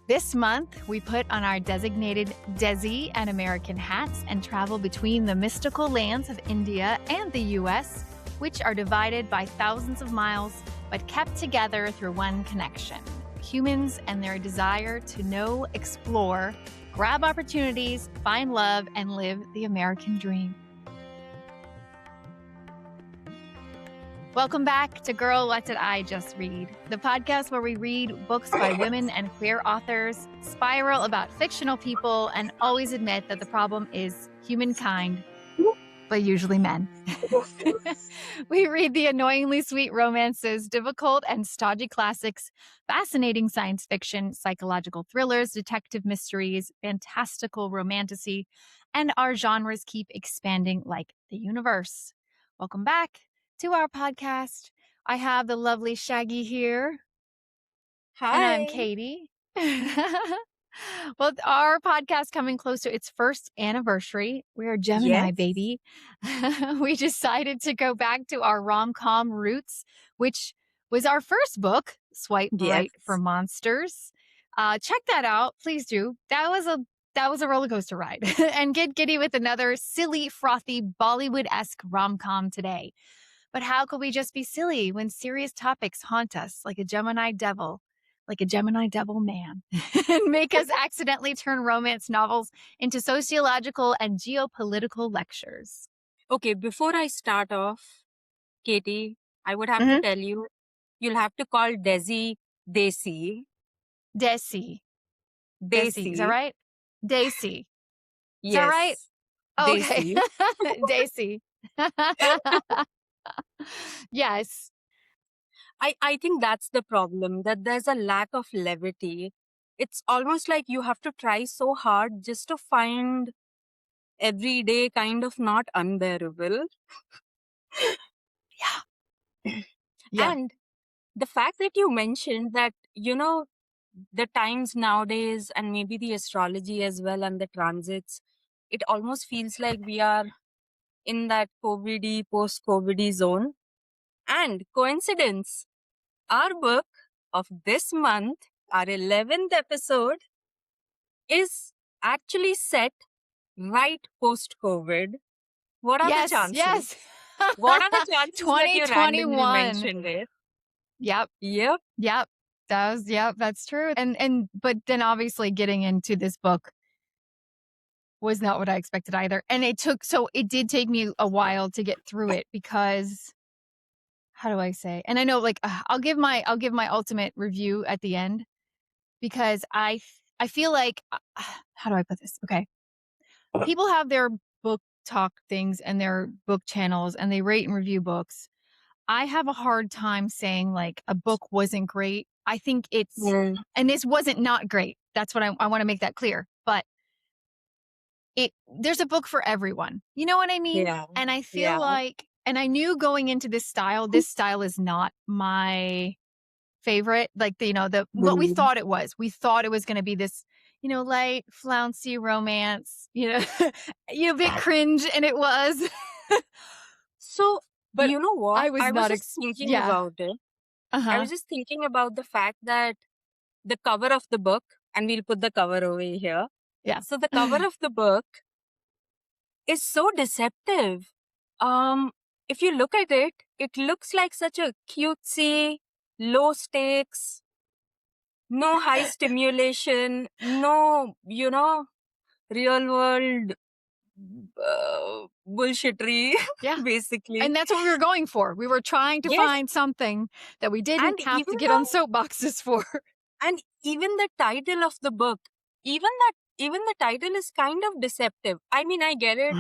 This month, we put on our designated Desi and American hats and travel between the mystical lands of India and the US, which are divided by thousands of miles but kept together through one connection: humans and their desire to know, explore, grab opportunities, find love, and live the American dream. Welcome back to Girl, What Did I Just Read? The podcast where we read books by women and queer authors, spiral about fictional people, and always admit that the problem is humankind, but usually men. We read the annoyingly sweet romances, difficult and stodgy classics, fascinating science fiction, psychological thrillers, detective mysteries, fantastical romantasy, and our genres keep expanding like the universe. Welcome back to our podcast. I have the lovely Shaggy here. Hi. And I'm Katie. Well, our podcast coming close to its first anniversary. We're Gemini, Yes. baby. We decided to go back to our rom-com roots, which was our first book, Swipe Right for Yes. Monsters. Check that out. Please do. That was a roller coaster ride. And get giddy with another silly, frothy, Bollywood-esque rom-com today. But how could we just be silly when serious topics haunt us like a Gemini devil man, and make us accidentally turn romance novels into sociological and geopolitical lectures? Okay, before I start off, Katie, I would have to tell you, you'll have to call Desi Desi. Desi. Desi. Is that Desi. right? Desi. Is that right? Yes. Okay. Desi. Desi. Yes. I think that's the problem, that there's a lack of levity. It's almost like you have to try so hard just to find everyday kind of not unbearable. Yeah. And the fact that you mentioned that, the times nowadays and maybe the astrology as well and the transits, it almost feels like we are in that COVID-y, post-COVID-y zone. And coincidence, our book of this month, our 11th episode, is actually set right post-COVID. What are the chances? Yes. What are the chances that you randomly 2021. mentioned it? Yep. Yep. That's true. But then obviously getting into this book was not what I expected either. And it did take me a while to get through it because, how do I say? And I know, like, I'll give my ultimate review at the end, because I feel like, how do I put this? Okay. People have their book talk things and their book channels and they rate and review books. I have a hard time saying like a book wasn't great. I think and this wasn't not great. That's what I want to make that clear. But there's a book for everyone. You know what I mean? Yeah. And I feel like, and I knew going into this style is not my favorite. Like, what we thought it was. We thought it was going to be this, light, flouncy romance, a bit cringe, and it was. So, But you know what? I was not just thinking about it. I was just thinking about the fact that the cover of the book, and we'll put the cover over here. Yeah. So the cover of the book is so deceptive. If you look at it, it looks like such a cutesy, low stakes, no high stimulation, no, real world bullshittery, Yeah. basically. And that's what we were going for. We were trying to Yes. find something that we didn't And have to even get on soapboxes for. And even the title of the book, even the title is kind of deceptive. I mean, I get it.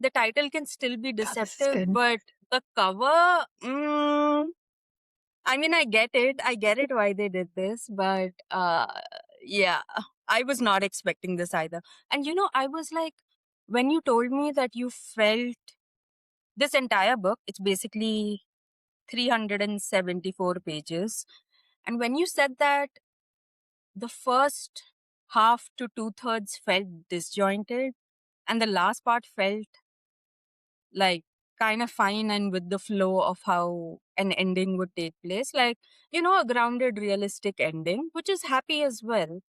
The title can still be this is deceptive, good. but the cover, I mean, I get it. I get it why they did this, but yeah, I was not expecting this either. And I was like, when you told me that you felt this entire book, it's basically 374 pages. And when you said that the first half to 2/3 felt disjointed and the last part felt like kind of fine and with the flow of how an ending would take place, like, a grounded, realistic ending, which is happy as well.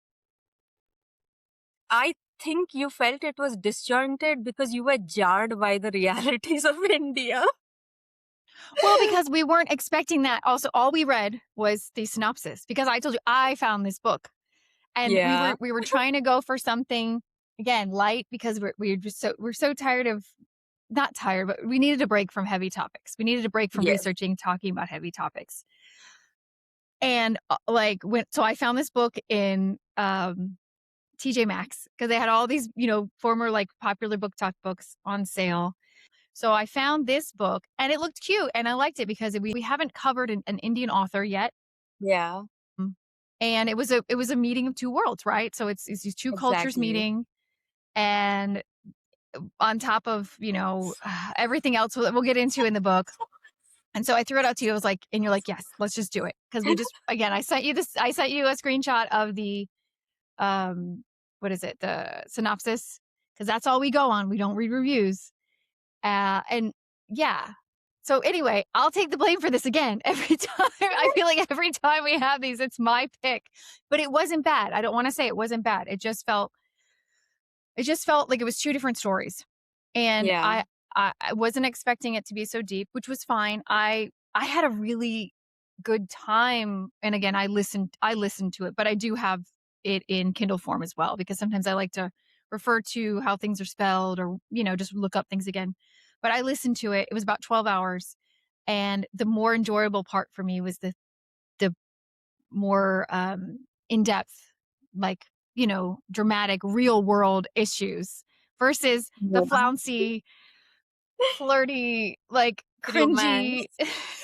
I think you felt it was disjointed because you were jarred by the realities of India. Well, because we weren't expecting that. Also, all we read was the synopsis because I told you I found this book and Yeah. we were trying to go for something again light because we're so tired of not tired, but we needed a break from heavy topics. We needed a break from Yes. researching, talking about heavy topics. And like so I found this book in TJ Maxx because they had all these, former like popular book talk books on sale. So I found this book and it looked cute and I liked it because we haven't covered an Indian author yet. Yeah. And it was a meeting of two worlds, right? So it's these two cultures Exactly. meeting and on top of, everything else that we'll get into in the book. And so I threw it out to you. I was like, and you're like, yes, let's just do it. Cause I sent you a screenshot of the, what is it? The synopsis. Cause that's all we go on. We don't read reviews. And yeah. So anyway, I'll take the blame for this again every time. I feel like every time we have these, it's my pick, but it wasn't bad. I don't want to say it wasn't bad. It just felt like it was two different stories. And Yeah. I wasn't expecting it to be so deep, which was fine. I had a really good time. And again, I listened to it, but I do have it in Kindle form as well, because sometimes I like to refer to how things are spelled or, just look up things again. But I listened to it. It was about 12 hours. And the more enjoyable part for me was the more in-depth, like, dramatic real world issues versus the Yeah. flouncy, flirty, like cringy Romance.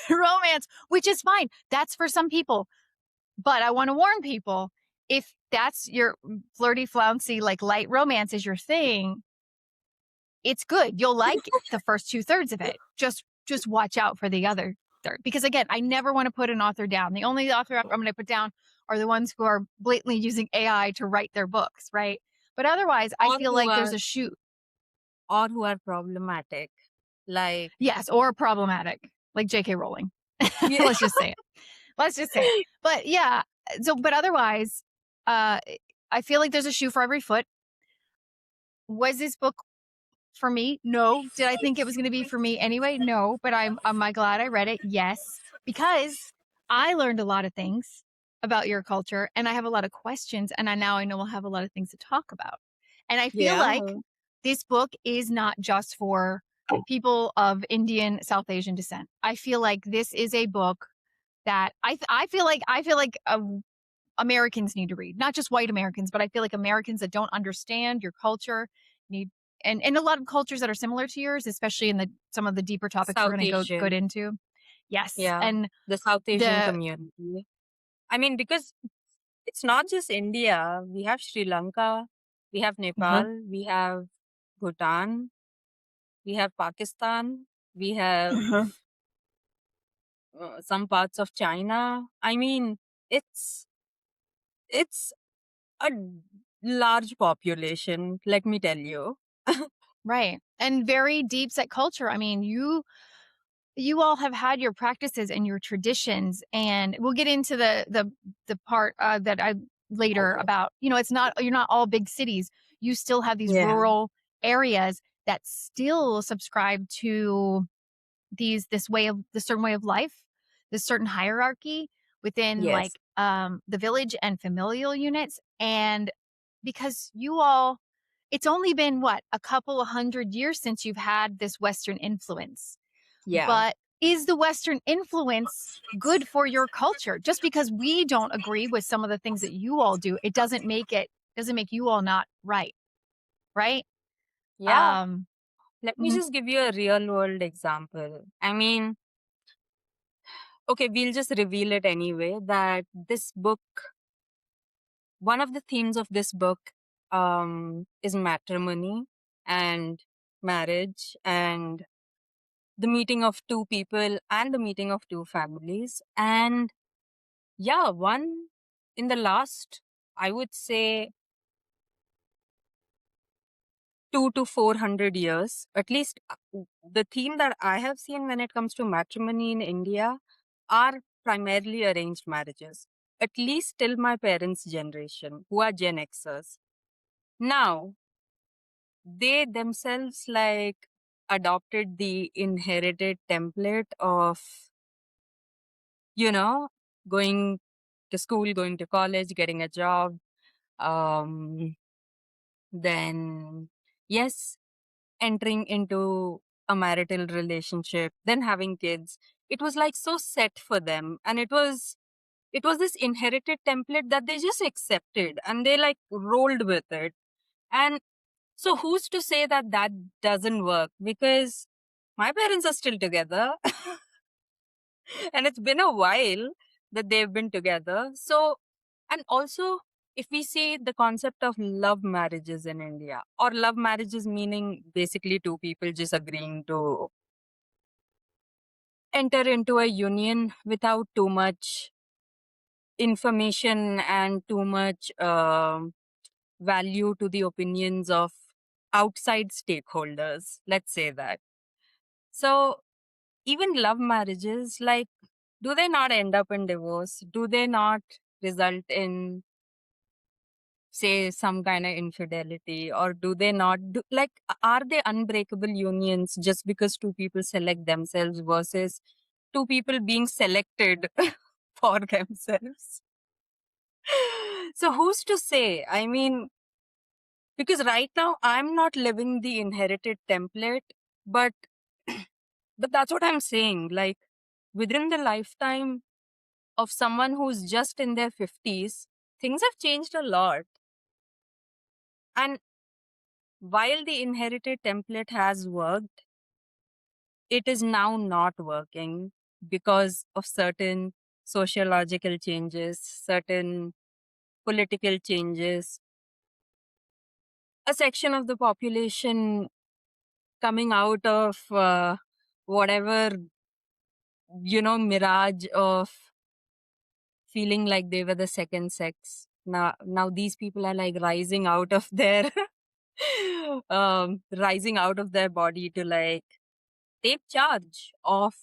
romance, which is fine. That's for some people. But I want to warn people, if that's your flirty, flouncy, like light romance is your thing, it's good. You'll like the first 2/3 of it. Just watch out for the other third. Because again, I never want to put an author down. The only author I'm going to put down are the ones who are blatantly using AI to write their books, right? But otherwise, I Or feel who like are there's a shoot. problematic. Like, Yes, or problematic, like J.K. Rowling. yeah. Let's just say it. Let's just say it. But yeah, but otherwise, uh, I feel like there's a shoe for every foot. Was this book for me? No. Did I think it was going to be for me anyway? No. But am I glad I read it? Yes, because I learned a lot of things about your culture, and I have a lot of questions, and now I know we'll have a lot of things to talk about. And I feel Yeah. like this book is not just for people of Indian, South Asian descent. I feel like this is a book that I feel like Americans need to read, not just white Americans, but I feel like Americans that don't understand your culture need, and a lot of cultures that are similar to yours, especially in some of the deeper topics we're South going to go Asian. into. Yes, Yeah. and The South Asian the community. I mean, because it's not just India. We have Sri Lanka, we have uh-huh, Nepal, we have Bhutan, we have Pakistan, we have uh-huh. some parts of China. I mean, it's it's a large population, let me tell you. Right, and very deep set culture. I mean, you all have had your practices and your traditions, and we'll get into the part that I later about, it's not, you're not all big cities. You still have these Yeah. rural areas that still subscribe to this certain way of life, this certain hierarchy within Yes. like the village and familial units. And because you all, it's only been what, a couple of 100 years since you've had this Western influence. Yeah. But is the Western influence good for your culture? Just because we don't agree with some of the things that you all do, it doesn't make you all not right. Right. Yeah. Um, Let me mhm, just give you a real world example. I mean, okay, we'll just reveal it anyway that this book, one of the themes of this book is matrimony and marriage and the meeting of two people and the meeting of two families. And yeah, one in the last, I would say, 200 to 400 years, at least the theme that I have seen when it comes to matrimony in India are primarily arranged marriages, at least till my parents' generation, who are Gen Xers. Now, they themselves like adopted the inherited template of, you know, going to school, going to college, getting a job, um, then, yes, entering into a marital relationship, then having kids. It was like so set for them. And it was this inherited template that they just accepted and they like rolled with it. And so who's to say that that doesn't work? Because my parents are still together and it's been a while that they've been together. So, and also, if we see the concept of love marriages in India, or love marriages meaning basically two people just agreeing to enter into a union without too much information and too much value to the opinions of outside stakeholders, let's say that. So, even love marriages, like, do they not end up in divorce? Do they not result in, say, some kind of infidelity? Or do they not do, like, are they unbreakable unions just because two people select themselves versus two people being selected for themselves? So who's to say? I mean, because right now I'm not living the inherited template, but but that's what I'm saying. Like, within the lifetime of someone who's just in their 50s, things have changed a lot. And while the inherited template has worked, it is now not working because of certain sociological changes, certain political changes. A section of the population coming out of whatever, mirage of feeling like they were the second sex. Now these people are like rising out of their rising out of their body to like take charge of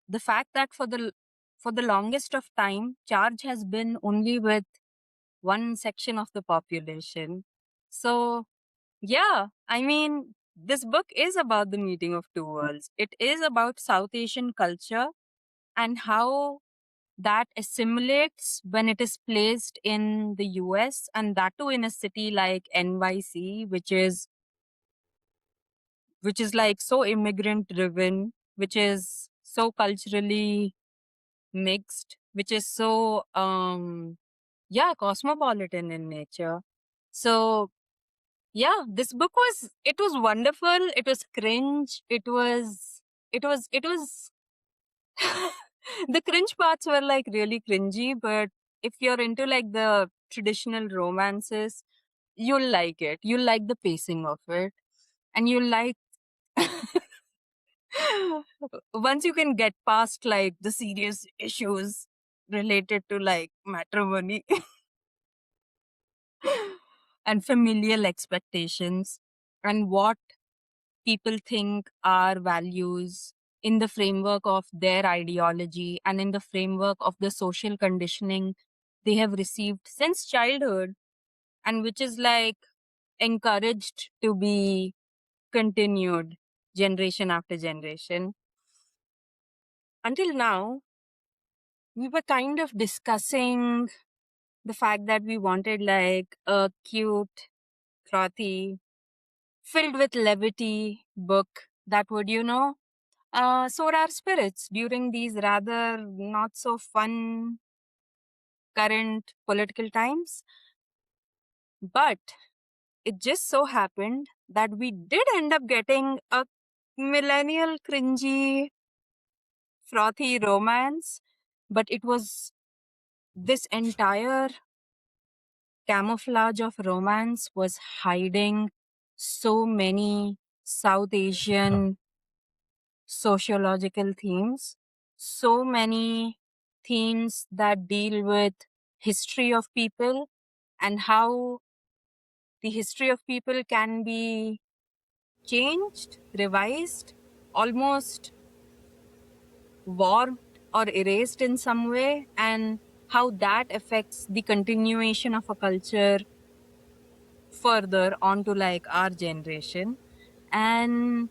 the fact that for the longest of time charge has been only with one section of the population. So yeah, I mean, this book is about the meeting of two worlds. It is about South Asian culture and how that assimilates when it is placed in the US, and that too in a city like NYC, which is like so immigrant driven, which is so culturally mixed, which is so yeah, cosmopolitan in nature. So yeah, this book was wonderful. It was cringe. It was the cringe parts were like really cringy, but if you're into like the traditional romances, you'll like it. You'll like the pacing of it. And you'll like once you can get past like the serious issues related to like matrimony and familial expectations and what people think are values in the framework of their ideology and in the framework of the social conditioning they have received since childhood, and which is like encouraged to be continued generation after generation. Until now, we were kind of discussing the fact that we wanted like a cute, frothy, filled with levity book that would, soar our spirits during these rather not so fun current political times. But it just so happened that we did end up getting a millennial cringy, frothy romance, but it was this entire camouflage of romance was hiding so many South Asian sociological themes, so many themes that deal with history of people and how the history of people can be changed, revised, almost warped or erased in some way, and how that affects the continuation of a culture further onto like our generation. And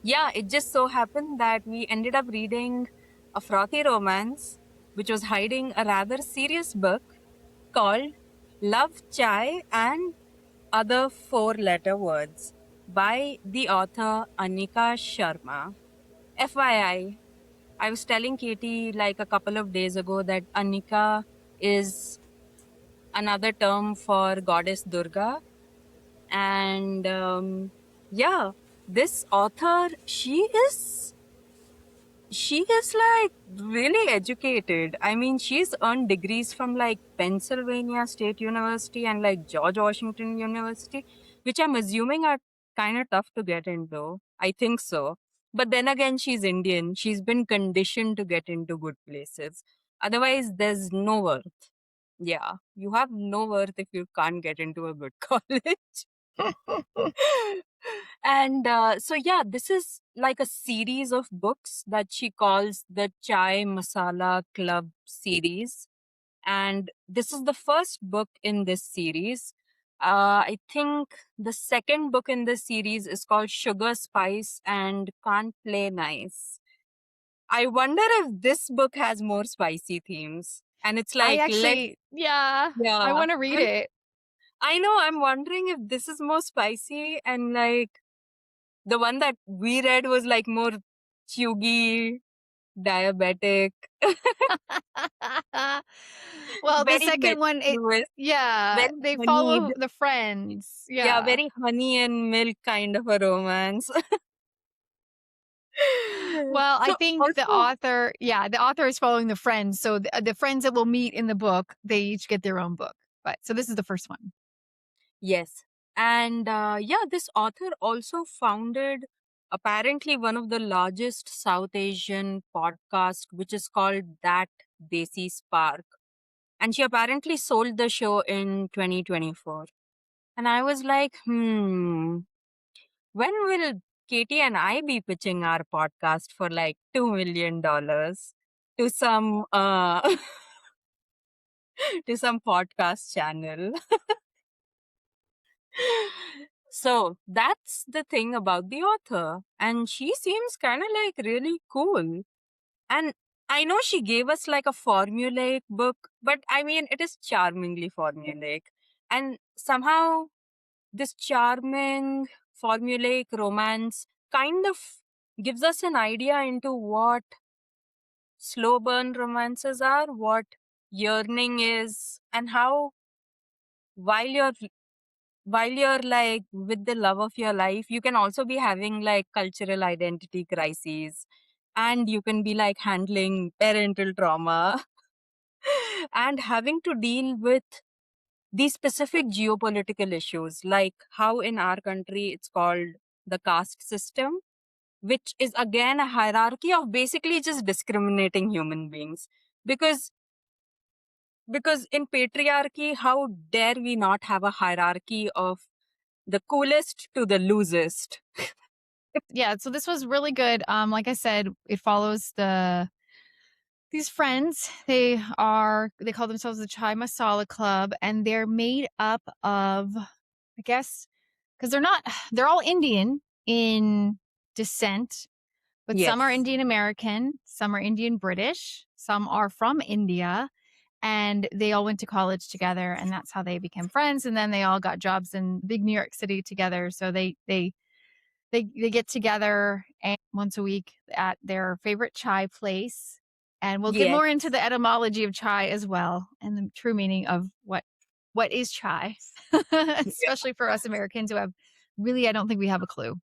yeah, it just so happened that we ended up reading a frothy romance which was hiding a rather serious book called Love, Chai, and Other Four-Letter Words by the author Annika Sharma. FYI, I was telling Katie like a couple of days ago that Annika is another term for goddess Durga. And yeah, this author, she is like really educated. I mean, she's earned degrees from like Pennsylvania State University and like George Washington University, which I'm assuming are kind of tough to get into. I think so. But then again, she's Indian. She's been conditioned to get into good places. Otherwise, there's no worth. Yeah, you have no worth if you can't get into a good college. And so, yeah, this is like a series of books that she calls the Chai Masala Club series. And this is the first book in this series. I think the second book in this series is called Sugar, Spice, and Can't Play Nice. I wonder if this book has more spicy themes. And it's I like, actually, yeah, I yeah. want to read it. I know, I'm wondering if this is more spicy and like the one that we read was like more chuggy, diabetic, Well, the very second one, mellifluous, yeah, very they honeyed. follow the friends. Yeah, Yeah. very honey and milk kind of a romance. Well, I So think also, the author is following the friends. So the friends that will meet in the book, they each get their own book. But so this is the first one. yes. And yeah, this author also founded apparently one of the largest South Asian podcast, which is called That Desi Spark. And she apparently sold the show in 2024. And I was like, when will Katie and I be pitching our podcast for like $2 million to some to some podcast channel? So that's the thing about the author. And she seems kind of like really cool. And I know she gave us like a formulaic book, but I mean, it is charmingly formulaic. And somehow this charming formulaic romance kind of gives us an idea into what slow burn romances are, what yearning is, and how while you're while you're like with the love of your life, you can also be having like cultural identity crises, and you can be like handling parental trauma and having to deal with these specific geopolitical issues, like how in our country it's called the caste system, which is again a hierarchy of basically just discriminating human beings. Because in patriarchy, how dare we not have a hierarchy of the coolest to the loosest? Yeah, so this was really good. Like I said, it follows these friends. They call themselves the Chai Masala Club, and they're made up of, I guess, because they're all Indian in descent, but some are Yes. Indian American, some are Indian British, some are from India, and they all went to college together, and that's how they became friends. And then they all got jobs in big New York City together. So they get together once a week at their favorite chai place. And we'll get Yes. more into the etymology of chai as well and the true meaning of what is chai, especially for us Americans who have really, I don't think we have a clue.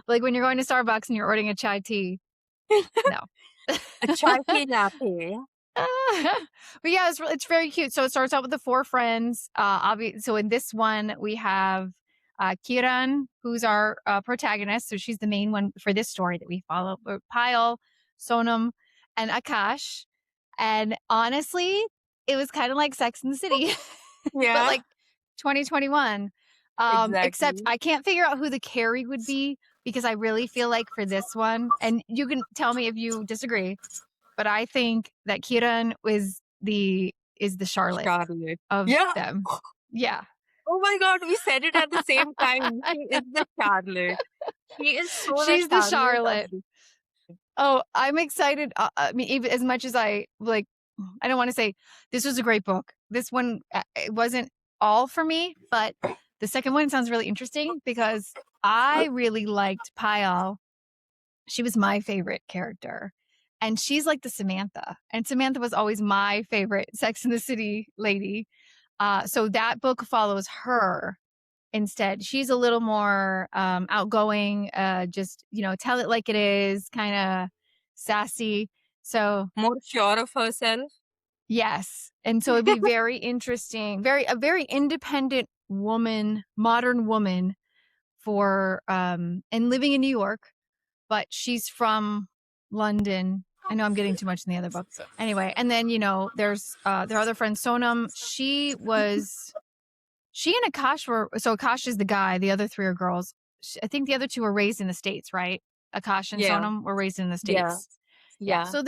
Like when you're going to Starbucks and you're ordering a chai tea, no. A chai tea latte. But yeah, it's very cute. So it starts out with the four friends. So in this one, we have Kiran, who's our protagonist. So she's the main one for this story that we follow. Payal, Sonam, and Akash. And honestly, it was kind of like Sex in the City, but Yeah, like 2021. Except exactly. I can't figure out who the Carrie would be because I really feel like for this one, and you can tell me if you disagree, but I think that Kiran is the Charlotte Charlotte. of Yeah. them. Yeah. Oh my God, we said it at the same time. She is the Charlotte. She is so the She's the Charlotte of Charlotte. this. Oh, I'm excited. I mean, even as much as I like, I don't want to say this was a great book. This one, it wasn't all for me, but the second one sounds really interesting because I really liked Payal. She was my favorite character. And she's like the Samantha. And Samantha was always my favorite Sex in the City lady. So that book follows her instead. She's a little more outgoing, just, tell it like it is, kind of sassy. So, More sure of herself. yes. And so it'd be very interesting, a very independent woman, modern woman and living in New York, but she's from London. I know I'm getting too much in the other book. Anyway, and then, there's their other friend Sonam. She and Akash so Akash is the guy, the other three are girls. I think the other two were raised in the States, right? Akash and Yeah, Sonam were raised in the yeah, States. Yeah. yeah. So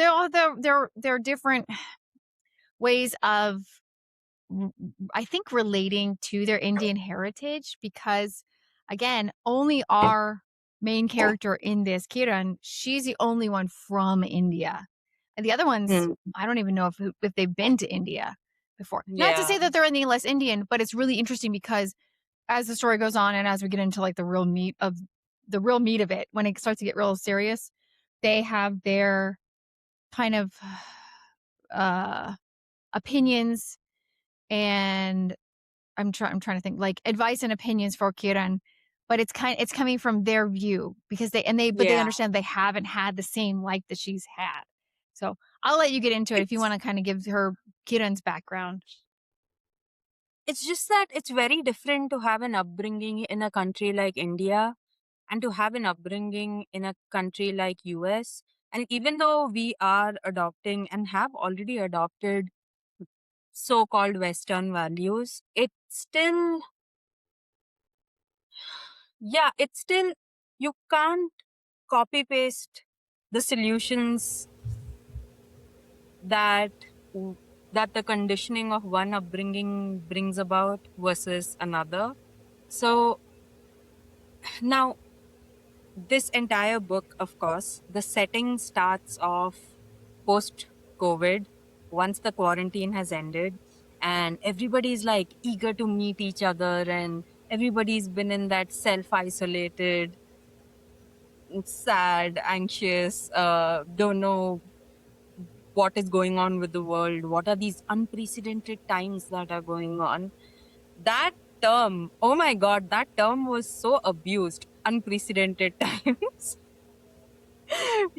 they're different ways of, I think, relating to their Indian heritage because, again, only our main character in this, Kiran, she's the only one from India. And the other ones, Hmm. I don't even know if they've been to India before. Not to say Yeah. that they're any less Indian, but it's really interesting because as the story goes on and as we get into like the real meat of it, when it starts to get real serious, they have their kind of opinions, and I'm trying to think, like, advice and opinions for Kiran, but it's coming from their view because they Yeah. understand they haven't had the same life that she's had. So I'll let you get into it if you It's want to kind of give her Kiran's background. it's just that it's very different to have an upbringing in a country like India and to have an upbringing in a country like US. And even though we are adopting and have already adopted so-called Western values, it's still, you can't copy paste the solutions that that the conditioning of one upbringing brings about versus another. So now, this entire book, of course, the setting starts off post COVID, once the quarantine has ended, and everybody's like eager to meet each other, and everybody's been in that self isolated, sad, anxious, don't know what is going on with the world, what are these unprecedented times that are going on. That term, oh my God, that term was so abused, unprecedented times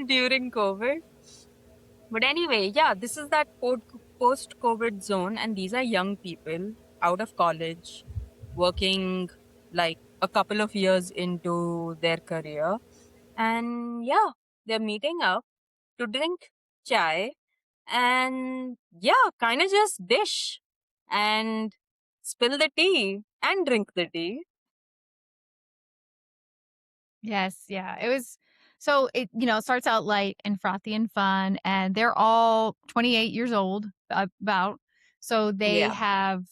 during COVID. But anyway, yeah, this is that post COVID zone, and these are young people out of college, working like a couple of years into their career. And yeah, they're meeting up to drink chai and yeah, kind of just dish and spill the tea and drink the tea. Yes, yeah. It was so it starts out light and frothy and fun, and they're all 28 years old about. So they Yeah. have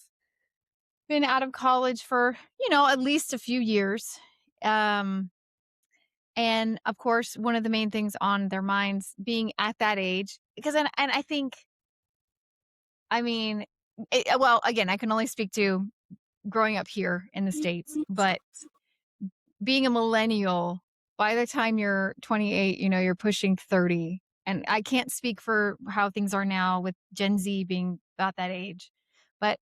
been out of college for, at least a few years. Um and of course, one of the main things on their minds being at that age, because and I think, I mean, well, again, I can only speak to growing up here in the States, but being a millennial, by the time you're 28, you're pushing 30. And I can't speak for how things are now with Gen Z being about that age, but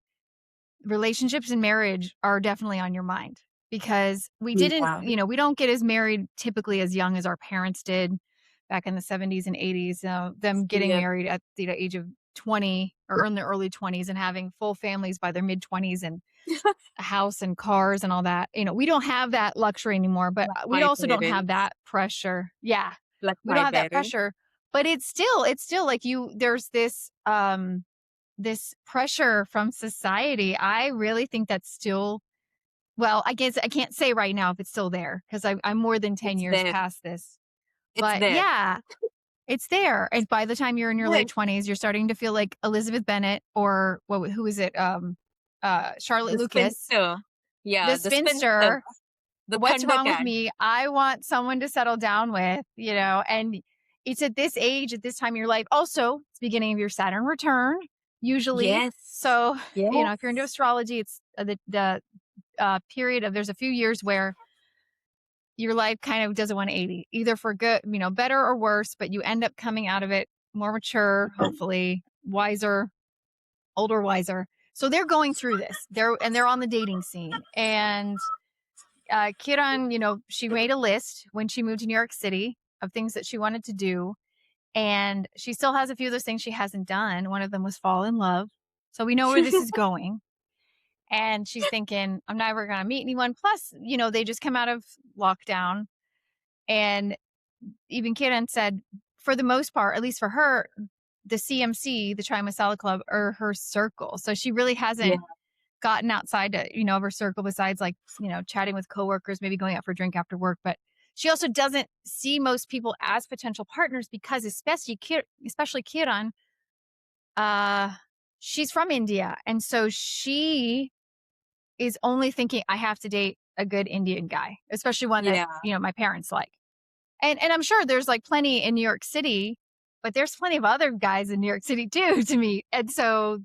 relationships and marriage are definitely on your mind because Yeah. we don't get as married typically as young as our parents did back in the 70s and 80s. Them getting Yep. married at the age of 20 or in their early 20s and having full families by their mid 20s and a house and cars and all that. We don't have that luxury anymore, but Like we my also don't have parents. that pressure. Yeah. Like We don't my have that parents. pressure, but it's still like there's this pressure from society. I really think that's still, well, I guess I can't say right now if it's still there because I'm more than 10 It's years there. past this. It's But there. yeah, it's there. And by the time you're in your late Yes. 20s, you're starting to feel like Elizabeth Bennet or who is it? Charlotte The Lucas. spinster. Yeah, the the spinster, spinster, the what's wrong with Thundercat. me? I want someone to settle down with, and it's at this age, at this time of your life. Also, it's the beginning of your Saturn return, usually. Yes. So, if you're into Yes. astrology, it's the period of there's a few years where your life kind of does a 180, either for good, better or worse, but you end up coming out of it more mature, hopefully, wiser, older, wiser. So they're going through this. They're on the dating scene. And Kiran, she made a list when she moved to New York City of things that she wanted to do. And she still has a few of those things she hasn't done. One of them was fall in love. So we know where this is going. And she's thinking, I'm never going to meet anyone. Plus, they just come out of lockdown. And even Kiran said, for the most part, at least for her, the CMC, the Chai Masala Club, are her circle. So she really Yeah. hasn't gotten outside of her circle besides chatting with coworkers, maybe going out for a drink after work. But she also doesn't see most people as potential partners because especially Kiran, she's from India. And so she is only thinking, I have to date a good Indian guy, especially one that, Yeah. my parents like. And I'm sure there's plenty in New York City, but there's plenty of other guys in New York City too to meet. And so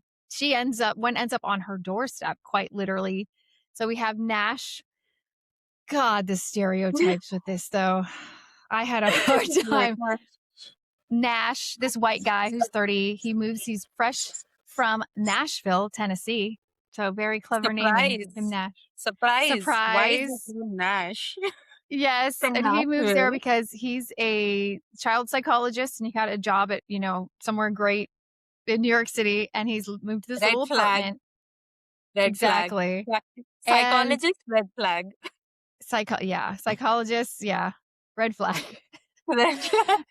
one ends up on her doorstep, quite literally. So we have Nash. God, the stereotypes with this though. I had a hard Oh my time. God. Nash, this white guy who's 30, he's fresh from Nashville, Tennessee. So very clever naming him Surprise. Nash. Surprise. Why is it Surprise. Nash Yes, from and he moves there Nashville? because he's a child psychologist and he got a job at, somewhere great in New York City and he's moved to this Red little flag. apartment. Red flag. Exactly. And Psychologist, red flag. psychologists, red flag. Red flag.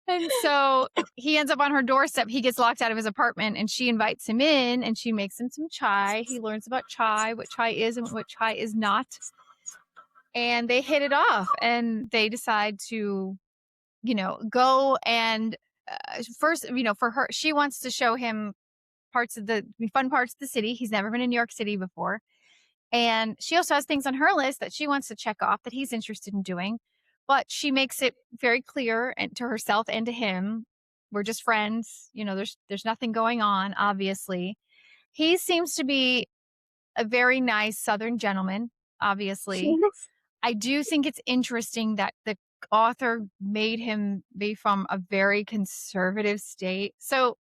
And so he ends up on her doorstep. He gets locked out of his apartment and she invites him in and she makes him some chai. He learns about chai, what chai is and what chai is not. And they hit it off and they decide to, go and first, for her, she wants to show him fun parts of the city. He's never been in New York City before. And she also has things on her list that she wants to check off that he's interested in doing. But she makes it very clear and to herself and to him, we're just friends. There's nothing going on, obviously. He seems to be a very nice Southern gentleman, obviously. I do think it's interesting that the author made him be from a very conservative state. So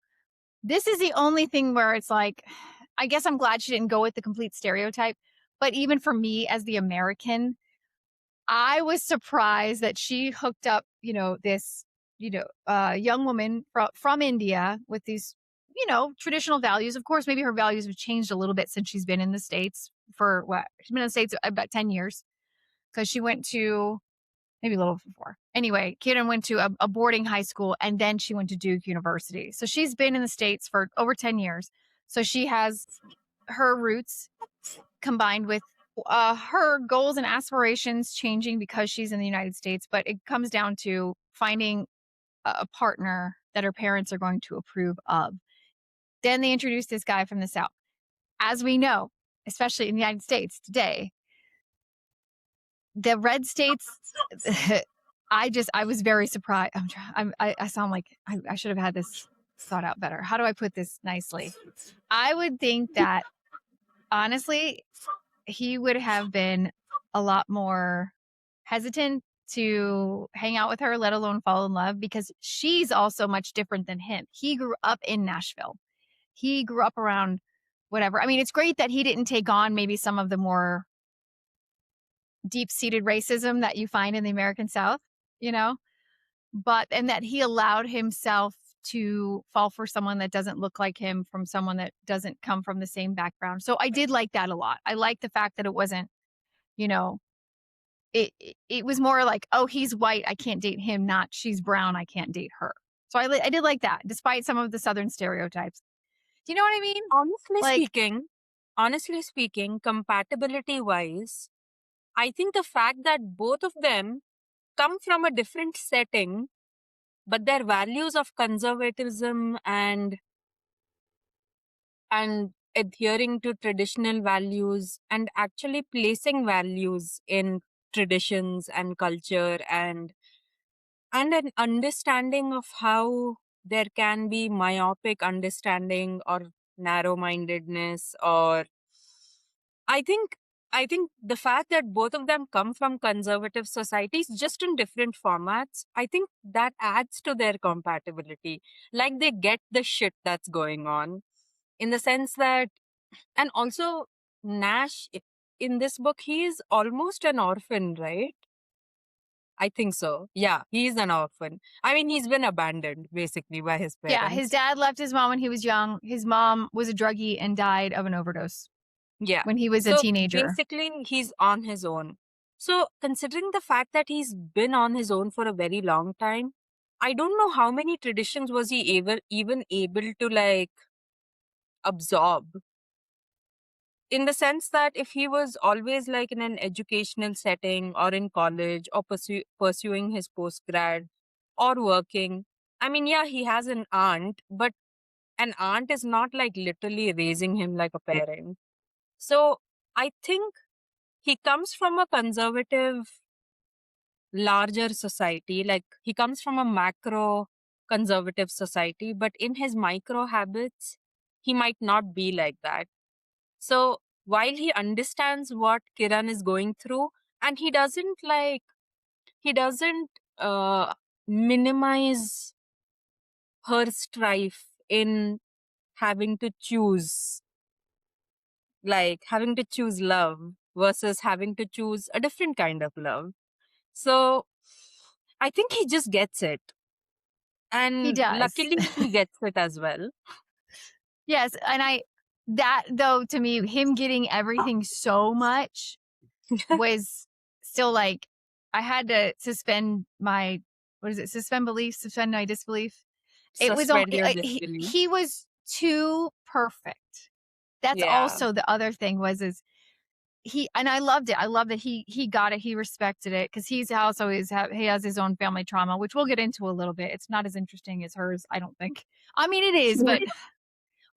this is the only thing where it's like, I guess I'm glad she didn't go with the complete stereotype. But even for me as the American, I was surprised that she hooked up, this, young woman from India with these, traditional values. Of course, maybe her values have changed a little bit since she's been in the States for she's been in the States about 10 years because she went to maybe a little before. Anyway, Kiran went to a boarding high school and then she went to Duke University. So she's been in the States for over 10 years. So she has her roots combined with her goals and aspirations changing because she's in the United States. But it comes down to finding a partner that her parents are going to approve of. Then they introduced this guy from the South. As we know, especially in the United States today, the red states, I was very surprised. I sound like I should have had this thought out better. How do I put this nicely? I would think that honestly, he would have been a lot more hesitant to hang out with her, let alone fall in love, because she's also much different than him. He grew up in Nashville. He grew up around whatever. I mean, it's great that he didn't take on maybe some of the more deep-seated racism that you find in the American South, and that he allowed himself to fall for someone that doesn't look like him from someone that doesn't come from the same background. So I did like that a lot. I like the fact that it wasn't, you know, it was more like, oh, he's white, I can't date him, not she's brown, I can't date her. So I did like that, despite some of the Southern stereotypes. Do you know what I mean? Like, Honestly speaking, compatibility wise, I think the fact that both of them come from a different setting, but their values of conservatism and adhering to traditional values and actually placing values in traditions and culture, and an understanding of how there can be myopic understanding or narrow mindedness, or I think I think the fact that both of them come from conservative societies just in different formats, I think that adds to their compatibility. Like they get the shit that's going on, in the sense that, and also Nash in this book, he is almost an orphan, right? I think so. Yeah, he is an orphan. I mean, he's been abandoned basically by his Yeah, his parents. dad left his mom when he was young. His mom was a druggie and died of an overdose Yeah. when he was a So teenager. basically, he's on his own. So, considering the fact that he's been on his own for a very long time, I don't know how many traditions was he even able to like absorb. In the sense that if he was always like in an educational setting or in college or pursuing his postgrad or working, I mean, yeah, he has an aunt, but an aunt is not like literally raising him like a parent. So I think he comes from a conservative, larger society. Like he comes from a macro conservative society, but in his micro habits, he might not be like that. So while he understands what Kiran is going through, and he doesn't uh, minimize her strife in having to choose, like having to choose love versus having to choose a different kind of love. So I think he just gets it. He And does. luckily he gets it as well. Yes, and that though to me, him getting everything so much was still like I had to suspend my what is it? Suspend my disbelief. It was Suspend your disbelief. he was too perfect. That's Yeah. also the other thing was is he and I loved it. I love that he got it. He respected it because he's also he has his own family trauma, which we'll get into a little bit. It's not as interesting as hers, I don't think. I mean, it is, but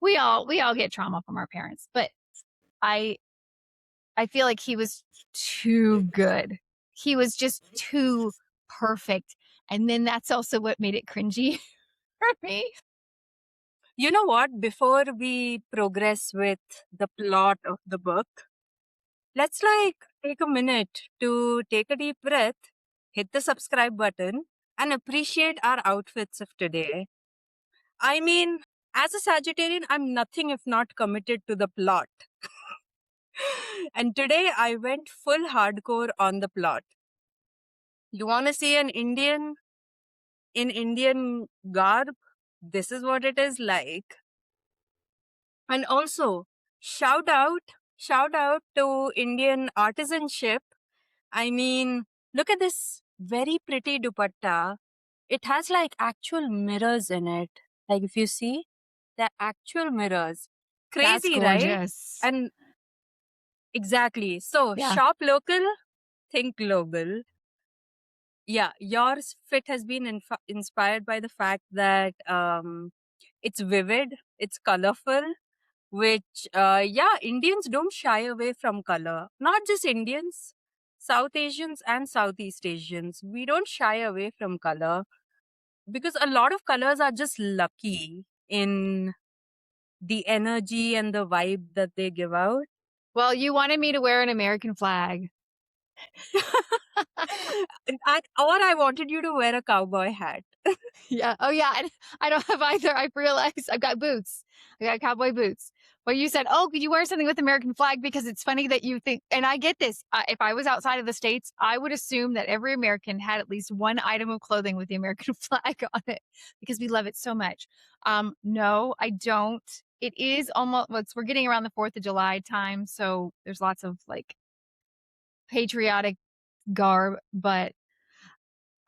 we all get trauma from our parents. But I I feel like he was too good. He was just too perfect, and then that's also what made it cringy for me. You know what? Before we progress with the plot of the book, let's like take a minute to take a deep breath, hit the subscribe button, and appreciate our outfits of today. I mean, as a Sagittarian, I'm nothing if not committed to the plot. And today I went full hardcore on the plot. You want to see an Indian in Indian garb? This is what it is like. And also, shout out, shout out to Indian artisanship. I mean, look at this very pretty dupatta. It has like actual mirrors in it. Like if you see, they're actual mirrors. That's Crazy, right? gorgeous. And exactly. So Yeah. shop local, think global. Yeah, yours fit has been inspired by the fact that it's vivid, it's colorful, which yeah, Indians don't shy away from color. Not just Indians, South Asians and Southeast Asians, we don't shy away from color because a lot of colors are just lucky in the energy and the vibe that they give out. Well, you wanted me to wear an American flag. Or I wanted you to wear a cowboy hat. Yeah. Oh, yeah. I don't have either. I've realized I've got boots. I got cowboy boots. But you said, oh, could you wear something with American flag? Because it's funny that you think, and I get this. If I was outside of the States, I would assume that every American had at least one item of clothing with the American flag on it because we love it so much. No, I don't. It is almost, we're getting around the 4th of July time. So there's lots of like patriotic garb, but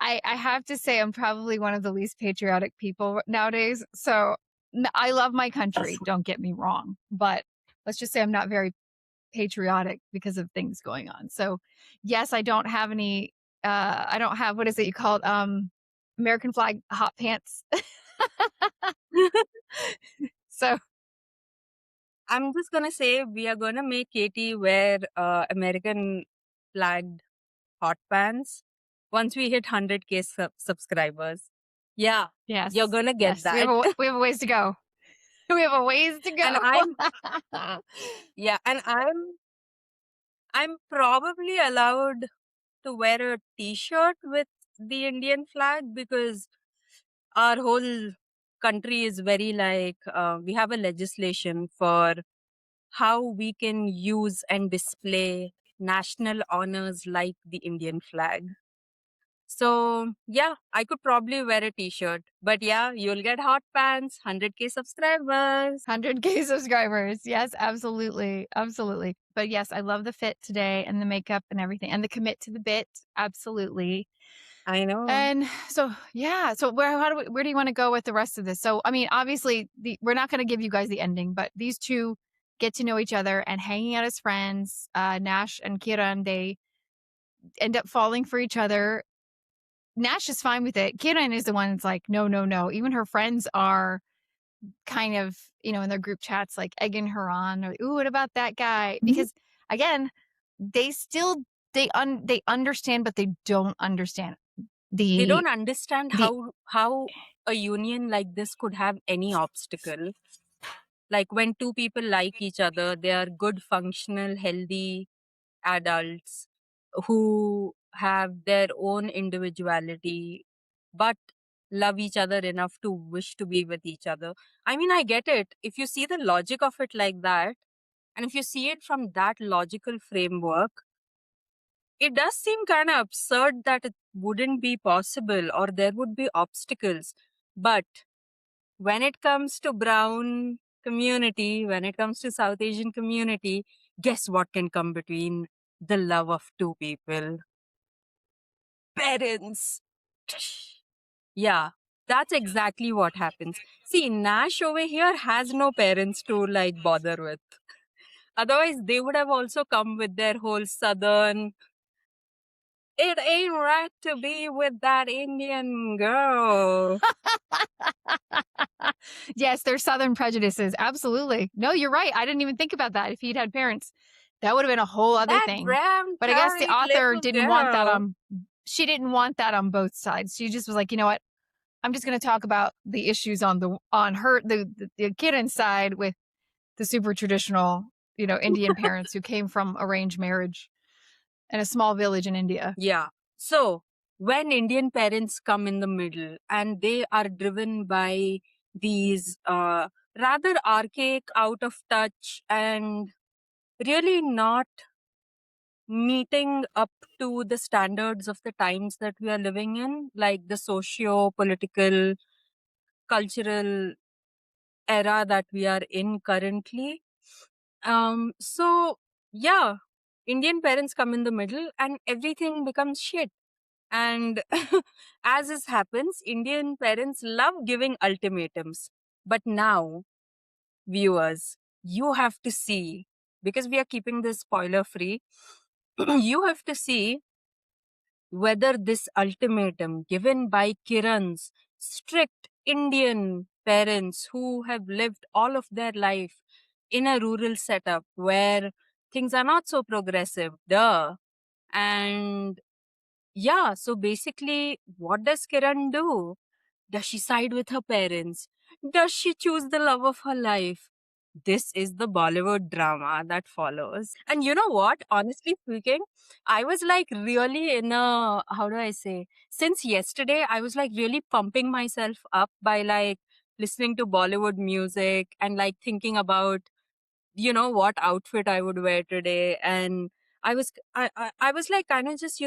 I have to say I'm probably one of the least patriotic people nowadays. So I love my country, don't get me wrong, but let's just say I'm not very patriotic because of things going on. So yes, I don't have any I don't have what is it you call it American flag hot pants. So I'm just gonna say we are gonna make Katie wear American flagged hot pants once we hit 100K subscribers. Yeah, you're Yes. gonna get Yes. that. We have a ways to go. We have a ways to And go. yeah, and I'm probably allowed to wear a t-shirt with the Indian flag because our whole country is very like we have a legislation for how we can use and display national honors like the Indian flag. So yeah, I could probably wear a t-shirt, but yeah, you'll get hot pants, 100K subscribers. 100K subscribers. Yes, absolutely. Absolutely. But yes, I love the fit today and the makeup and everything and the commit to the bit. Absolutely. I know. And so, yeah. So where do you want to go with the rest of this? So, I mean, obviously we're not going to give you guys the ending, but these two get to know each other and hanging out as friends. Nash and Kiran, they end up falling for each other. Nash is fine with it. Kiran is the one that's like, no, no, no. Even her friends are kind of, in their group chats, like egging her on, or, ooh, what about that guy? Because again, they still, they understand, but they don't understand They the, don't understand the, how a union like this could have any obstacle. Like when two people like each other, they are good, functional, healthy adults who have their own individuality, but love each other enough to wish to be with each other. I mean, I get it. If you see the logic of it like that, and if you see it from that logical framework, it does seem kind of absurd that it wouldn't be possible or there would be obstacles. But when it comes to brown community, when it comes to South Asian community, guess what can come between the love of two people? Parents. Yeah, that's exactly what happens. See, Nash over here has no parents to like bother with. Otherwise, they would have also come with their whole southern, it ain't right to be with that Indian girl. yes, there's Southern prejudices. Absolutely. No, you're right. I didn't even think about that. If he'd had parents, that would have been a whole other That thing. brown But I guess the curly author little didn't want that girl. she didn't want that on both sides. She just was like, you know what? I'm just going to talk about the issues on the Kiran side with the super traditional, Indian parents who came from arranged marriage in a small village in India. Yeah. So when Indian parents come in the middle and they are driven by these rather archaic, out of touch, and really not meeting up to the standards of the times that we are living in, like the socio political, cultural era that we are in currently. So, yeah, Indian parents come in the middle and everything becomes shit. And as this happens, Indian parents love giving ultimatums. But now, viewers, you have to see, because we are keeping this spoiler free, you have to see whether this ultimatum given by Kiran's strict Indian parents who have lived all of their life in a rural setup where things are not so progressive, duh. And yeah, so basically, what does Kiran do? Does she side with her parents? Does she choose the love of her life? This is the Bollywood drama that follows. And you know what? Honestly speaking, I was like really in a, how do I say? Since yesterday, I was like really pumping myself up by like listening to Bollywood music and like thinking about, what outfit I would wear today. And I was like kind of just,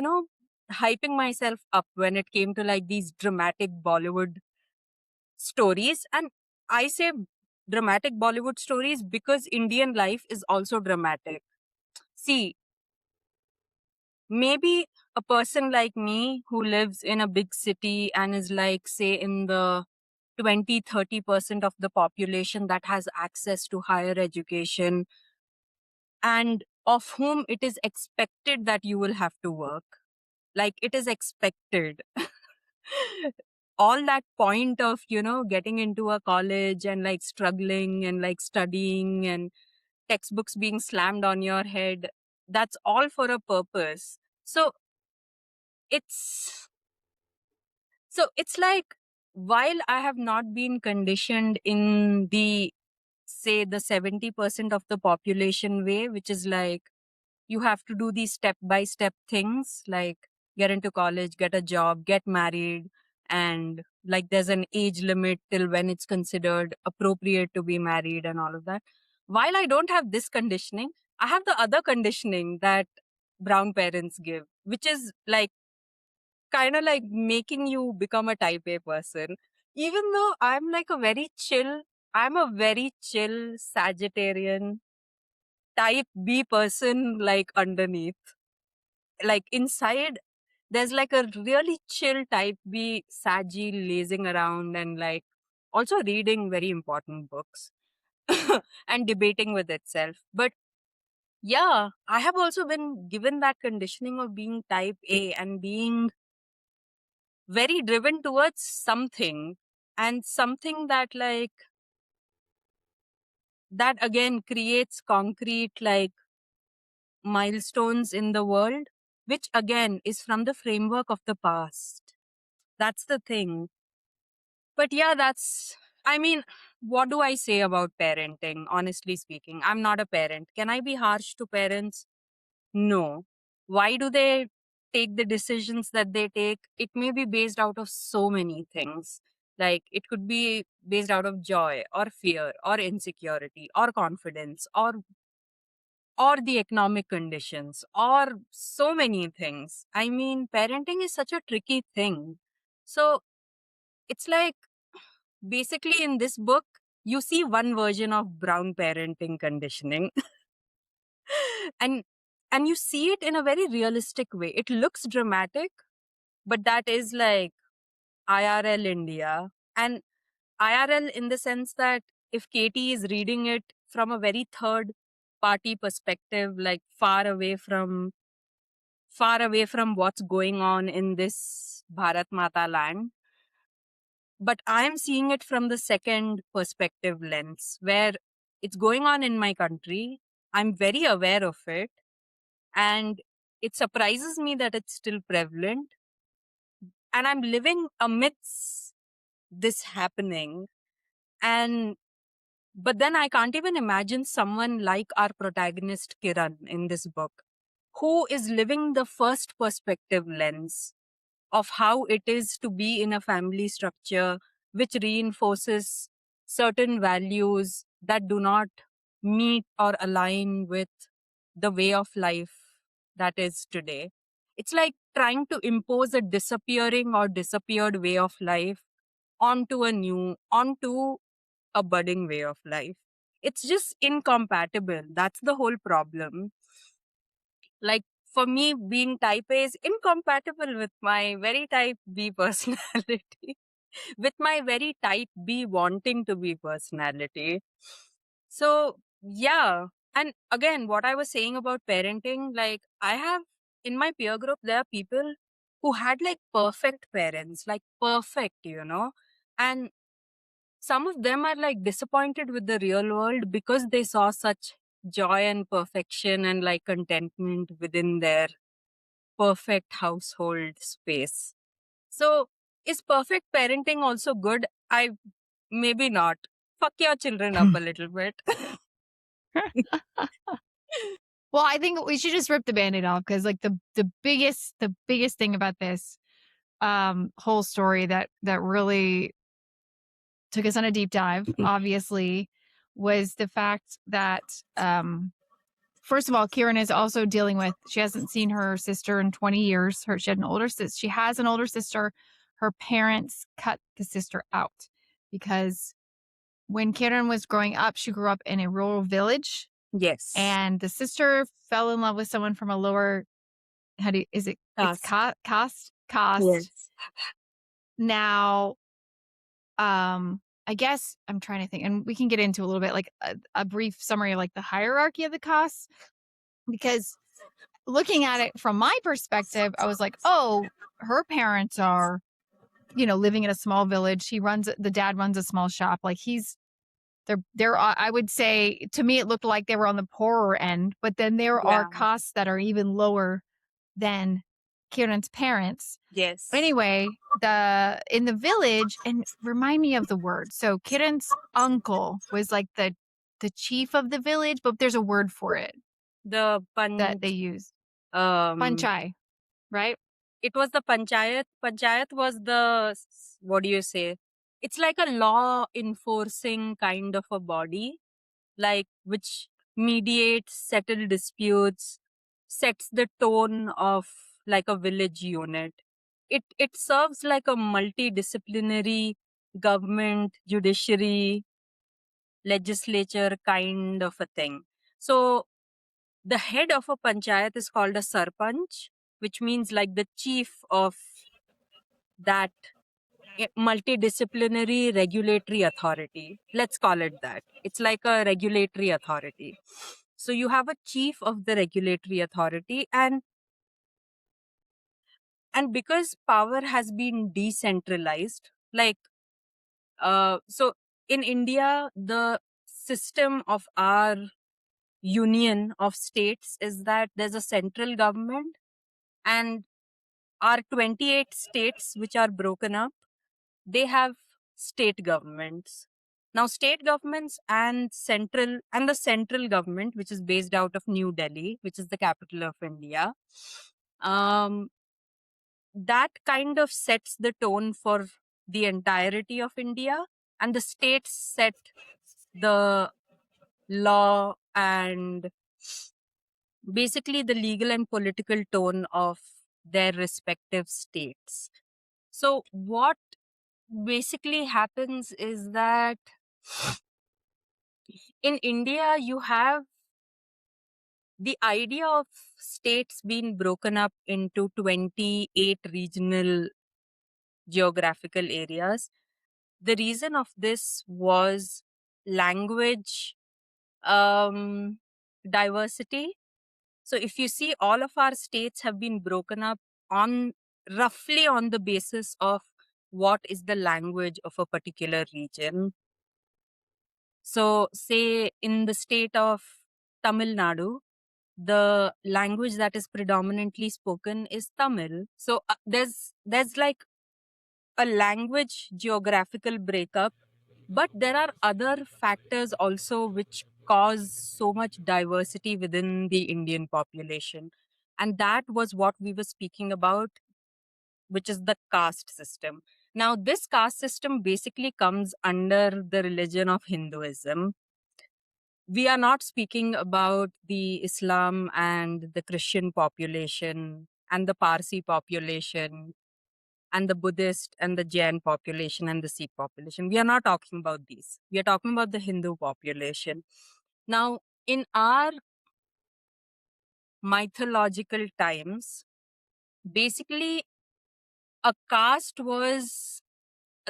hyping myself up when it came to like these dramatic Bollywood stories. And I say dramatic Bollywood stories because Indian life is also dramatic. See, maybe a person like me who lives in a big city and is like, say, in the 20-30% of the population that has access to higher education and of whom it is expected that you will have to work. Like it is expected. All that point of, getting into a college and like struggling and like studying and textbooks being slammed on your head. That's all for a purpose. So it's it's like, while I have not been conditioned in the, say, the 70% of the population way, which is like you have to do these step by step things, like get into college, get a job, get married, and like there's an age limit till when it's considered appropriate to be married and all of that. While I don't have this conditioning, I have the other conditioning that brown parents give, which is like kind of like making you become a type A person. Even though I'm a very chill Sagittarian type B person, like underneath. Like inside, there's like a really chill type B Saggy lazing around and like also reading very important books and debating with itself. But yeah, I have also been given that conditioning of being type A and being very driven towards something, and something that like that again creates concrete like milestones in the world, which again is from the framework of the past. That's the thing. But yeah, I mean, what do I say about parenting? Honestly speaking, I'm not a parent. Can I be harsh to parents? No. Why do they take the decisions that they take? It may be based out of so many things. Like it could be based out of joy or fear or insecurity or confidence or the economic conditions or so many things. I mean, parenting is such a tricky thing. So it's like, basically in this book, you see one version of brown parenting conditioning and you see it in a very realistic way. It looks dramatic, but that is like IRL India. And IRL in the sense that if Katie is reading it from a very third party perspective, like far away from what's going on in this Bharat Mata land, but I'm seeing it from the second perspective lens where it's going on in my country. I'm very aware of it, and it surprises me that it's still prevalent, and I'm living amidst this happening. And but then I can't even imagine someone like our protagonist Kiran in this book, who is living the first perspective lens of how it is to be in a family structure which reinforces certain values that do not meet or align with the way of life that is today. It's like trying to impose a disappearing or disappeared way of life onto a budding way of life. It's just incompatible. That's the whole problem. Like for me, being type A is incompatible with my very type B personality, with my very type B wanting to be personality. So, yeah. And again, what I was saying about parenting, like I have in my peer group, there are people who had like perfect parents, like perfect, and some of them are like disappointed with the real world because they saw such joy and perfection and like contentment within their perfect household space. So, is perfect parenting also good? Maybe not. Fuck your children up a little bit. Well, I think we should just rip the Band-Aid off because like the biggest thing about this whole story that really took us on a deep dive, obviously, was the fact that first of all, Kiran is also dealing with, she hasn't seen her sister in 20 years. She had an older sister. She has an older sister. Her parents cut the sister out because when Kiran was growing up, she grew up in a rural village. Yes. And the sister fell in love with someone from a lower, is it? Caste. It's caste. Yes. Now, I guess I'm trying to think, and we can get into a little bit like a brief summary of like the hierarchy of the castes, because looking at it from my perspective, I was like, oh, her parents are, living in a small village. The dad runs a small shop. Like he's They're I would say, to me, it looked like they were on the poorer end, but then there are Yeah. castes that are even lower than Kiran's parents. Yes. Anyway, in the village, and remind me of the word. So Kiran's uncle was like the chief of the village, but there's a word for it The that they use. um Panchai, right? it was the panchayat. Panchayat was what do you say? It's like a law enforcing kind of a body, like which mediates, settle disputes, sets the tone of like a village unit. It serves like a multidisciplinary government, judiciary, legislature kind of a thing. So the head of a panchayat is called a sarpanch, which means like the chief of that multidisciplinary regulatory authority. Let's call it that. It's like a regulatory authority. So you have a chief of the regulatory authority, and because power has been decentralized, like so in India, the system of our union of states is that there's a central government, and our 28 states which are broken up, they have state governments. Now state governments and the central government, which is based out of New Delhi, which is the capital of India, um, that kind of sets the tone for the entirety of India, and the states set the law and basically the legal and political tone of their respective states. So what basically happens is that in India, you have the idea of states being broken up into 28 regional geographical areas. The reason of this was language um, diversity. So if you see, all of our states have been broken up on roughly on the basis of what is the language of a particular region. So, say in the state of Tamil Nadu, the language that is predominantly spoken is Tamil. So there's like a language geographical breakup, but there are other factors also which cause so much diversity within the Indian population, and that was what we were speaking about, which is the caste system. Now, this caste system basically comes under the religion of Hinduism. We are not speaking about the Islam and the Christian population and the Parsi population and the Buddhist and the Jain population and the Sikh population. We are not talking about these. We are talking about the Hindu population. Now, in our mythological times, basically, a caste was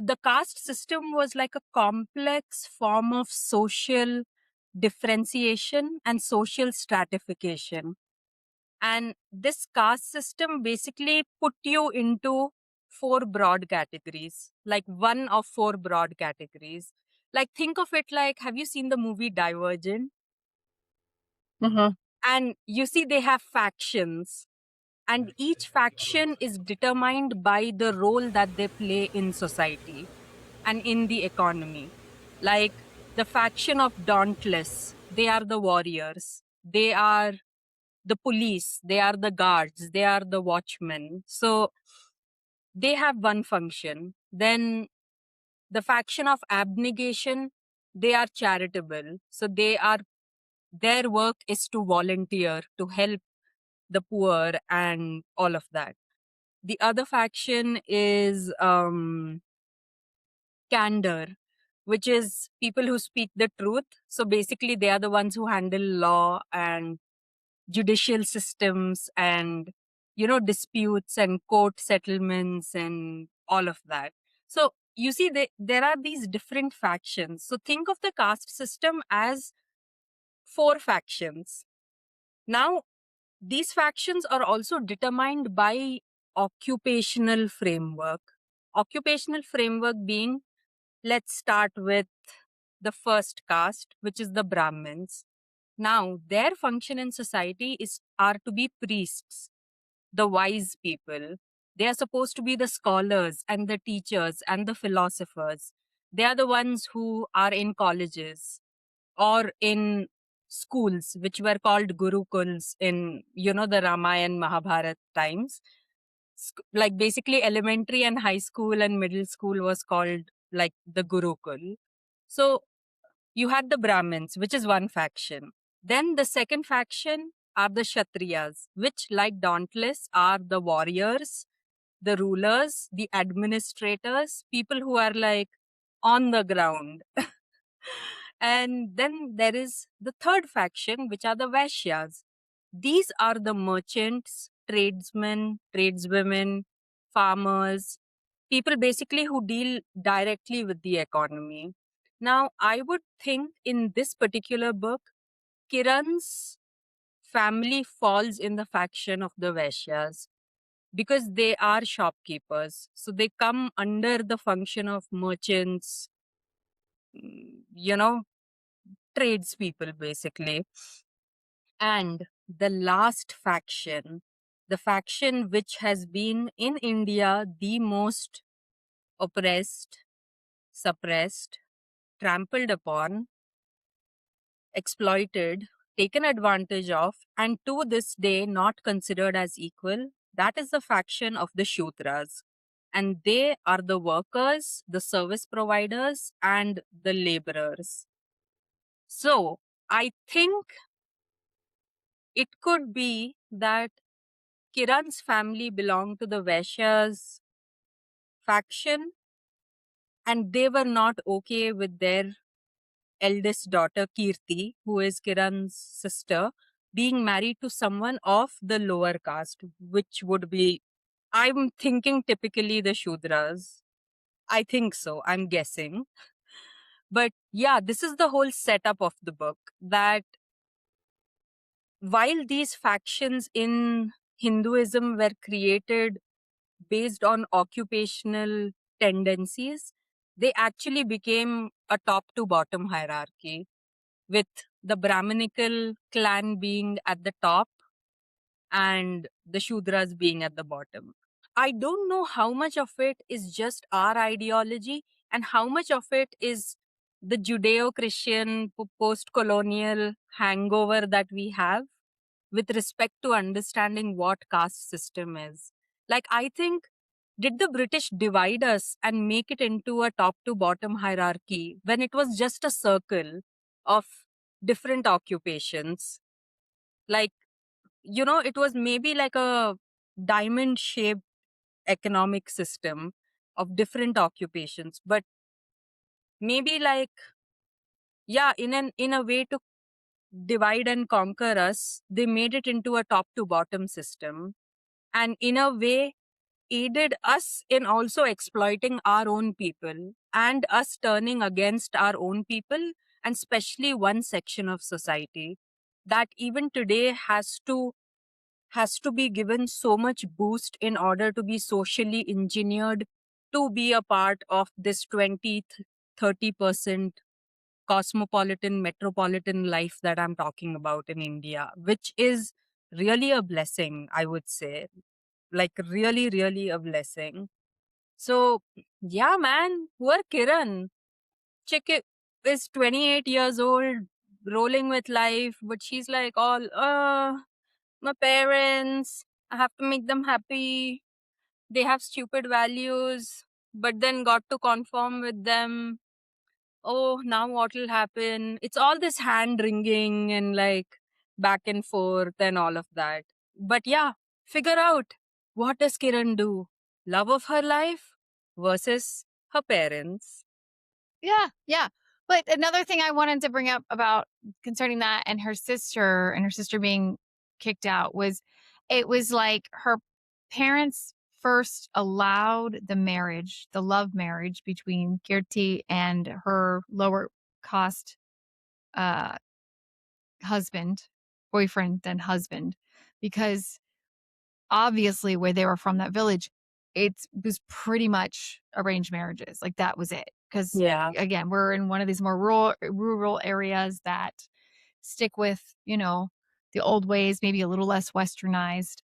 the caste system was like a complex form of social differentiation and social stratification. And this caste system basically put you into four broad categories, like one of four broad categories. Like, think of it like, have you seen the movie Divergent? Mm-hmm. And you see, they have factions, and each faction is determined by the role that they play in society and in the economy. Like the faction of Dauntless, they are the warriors, they are the police, they are the guards, they are the watchmen. So they have one function. Then the faction of Abnegation, they are charitable. So their work is to volunteer, to help the poor and all of that. The other faction is Candor, which is people who speak the truth. So basically, they are the ones who handle law and judicial systems and disputes and court settlements and all of that. So you see, there are these different factions. So think of the caste system as four factions. Now, these factions are also determined by occupational framework. Occupational framework being, let's start with the first caste, which is the Brahmins. Now, their function in society are to be priests, the wise people. They are supposed to be the scholars and the teachers and the philosophers. They are the ones who are in colleges or in schools, which were called gurukuls in, the Ramayana Mahabharat times. Like basically elementary and high school and middle school was called like the gurukul. So you had the Brahmins, which is one faction. Then the second faction are the Kshatriyas, which, like Dauntless, are the warriors, the rulers, the administrators, people who are like on the ground. And then there is the third faction, which are the Vaishyas. These are the merchants, tradesmen, tradeswomen, farmers, people basically who deal directly with the economy. Now, I would think in this particular book, Kiran's family falls in the faction of the Vaishyas because they are shopkeepers. So they come under the function of merchants, you know, tradespeople basically. And the last faction, the faction which has been in India the most oppressed, suppressed, trampled upon, exploited, taken advantage of, and to this day not considered as equal, that is the faction of the Shudras. And they are the workers, the service providers, and the laborers. So I think it could be that Kiran's family belonged to the Vaishyas faction, and they were not okay with their eldest daughter, Kirti, who is Kiran's sister, being married to someone of the lower caste, which would be, I'm thinking, typically the Shudras. I think so, I'm guessing. But yeah, this is the whole setup of the book, that while these factions in Hinduism were created based on occupational tendencies, they actually became a top to bottom hierarchy, with the Brahminical clan being at the top and the Shudras being at the bottom. I don't know how much of it is just our ideology and how much of it is the Judeo Christian post colonial hangover that we have with respect to understanding what caste system is. Like, I think, did the British divide us and make it into a top to bottom hierarchy when it was just a circle of different occupations? Like, it was maybe like a diamond shaped economic system of different occupations, but maybe like, yeah, in a way to divide and conquer us, they made it into a top to bottom system, and in a way aided us in also exploiting our own people and us turning against our own people, and especially one section of society that even today has to be given so much boost in order to be socially engineered to be a part of this 20-30% cosmopolitan metropolitan life that I'm talking about in India, which is really a blessing, I would say. Like, really, really a blessing. So, yeah, man, poor Kiran. Is 28 years old, rolling with life, but she's like, all, my parents, I have to make them happy. They have stupid values, but then got to conform with them. Oh, now what will happen? It's all this hand wringing and like back and forth and all of that. But yeah, figure out, what does Kiran do? Love of her life versus her parents. Yeah, yeah. But another thing I wanted to bring up about concerning that and her sister being kicked out was, it was like her parents first allowed the marriage, the love marriage between Kirti and her lower cost uh boyfriend then husband, because obviously where they were from, that village, it was pretty much arranged marriages. Like, that was it. because Yeah. again, we're in one of these more rural areas that stick with, the old ways, maybe a little less westernized.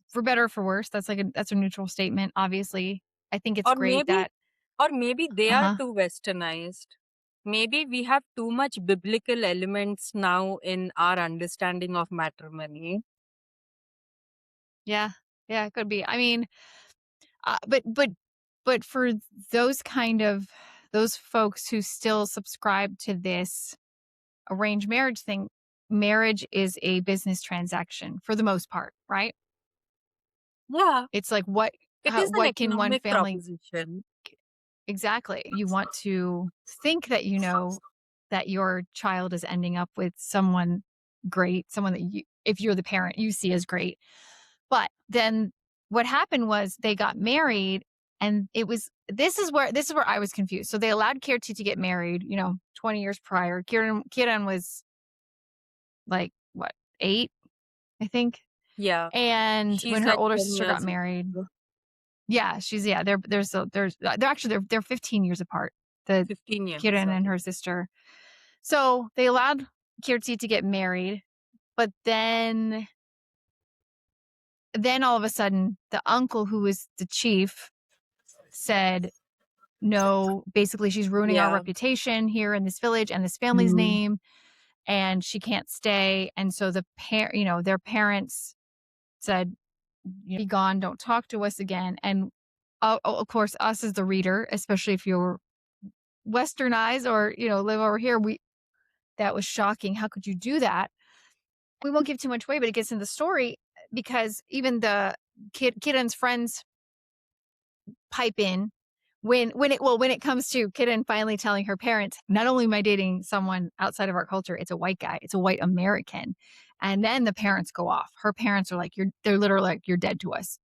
For better or for worse, that's a neutral statement, obviously. I think it's Or great maybe that or maybe they are uh-huh. too westernized. Maybe we have too much biblical elements now in our understanding of matrimony. Yeah. Yeah, it could be. I mean, but for those folks who still subscribe to this arranged marriage thing, marriage is a business transaction for the most part, right? Yeah, It's like it is an what can one economic family proposition. exactly. You want to think that that your child is ending up with someone great, someone that if you're the parent, you see as great. But then what happened was they got married and this is where I was confused. So they allowed Kirti to get married, 20 years prior. Kiran was like what, 8, I think. Yeah, And when she's her like older 10 sister got years married, younger, yeah, they're actually they're 15 years apart. The 15 years, Kiran and sorry. her sister. So they allowed Kirti to get married, but then all of a sudden the uncle who was the chief said, "No, basically she's ruining our Yeah. reputation here in this village and this family's Mm. name and she can't stay." And so their parents said, "Be gone, don't talk to us again." And of course, us as the reader, especially if you're westernized or, live over here, that was shocking. How could you do that? We won't give too much away, but it gets in the story because even the Kiran's friends pipe in when it comes to Kiran finally telling her parents, not only am I dating someone outside of our culture, it's a white guy, it's a white American. And then the parents go off. Her parents are like, they're literally like, "You're dead to us."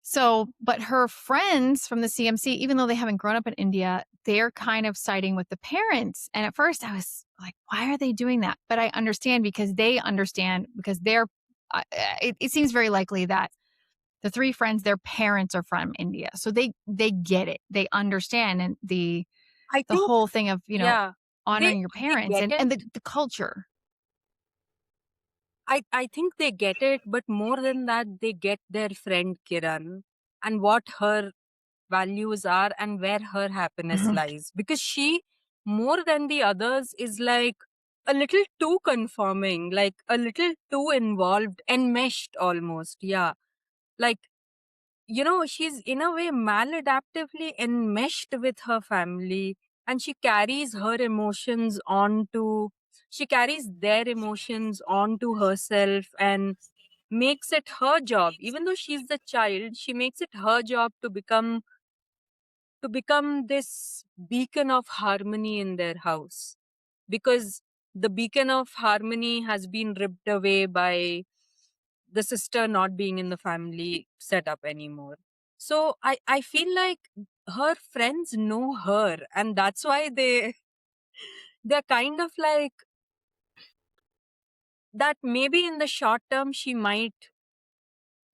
So, but her friends from the CMC, even though they haven't grown up in India, they're kind of siding with the parents. And at first I was like, why are they doing that? But I understand because it seems very likely that the 3 friends, their parents are from India. So they get it. They understand and I the think, whole thing of, yeah, they honoring your they parents get and it. the culture. I think they get it, but more than that, they get their friend Kiran and what her values are and where her happiness Mhm. lies. Because she, more than the others, is like a little too conforming, like a little too involved, enmeshed almost. Yeah. Like, she's in a way maladaptively enmeshed with her family and she carries their emotions onto herself and makes it her job. Even though she's the child, she makes it her job to become this beacon of harmony in their house, because the beacon of harmony has been ripped away by the sister not being in the family setup anymore. So I feel like her friends know her, and that's why they're kind of like that. Maybe in the short term she might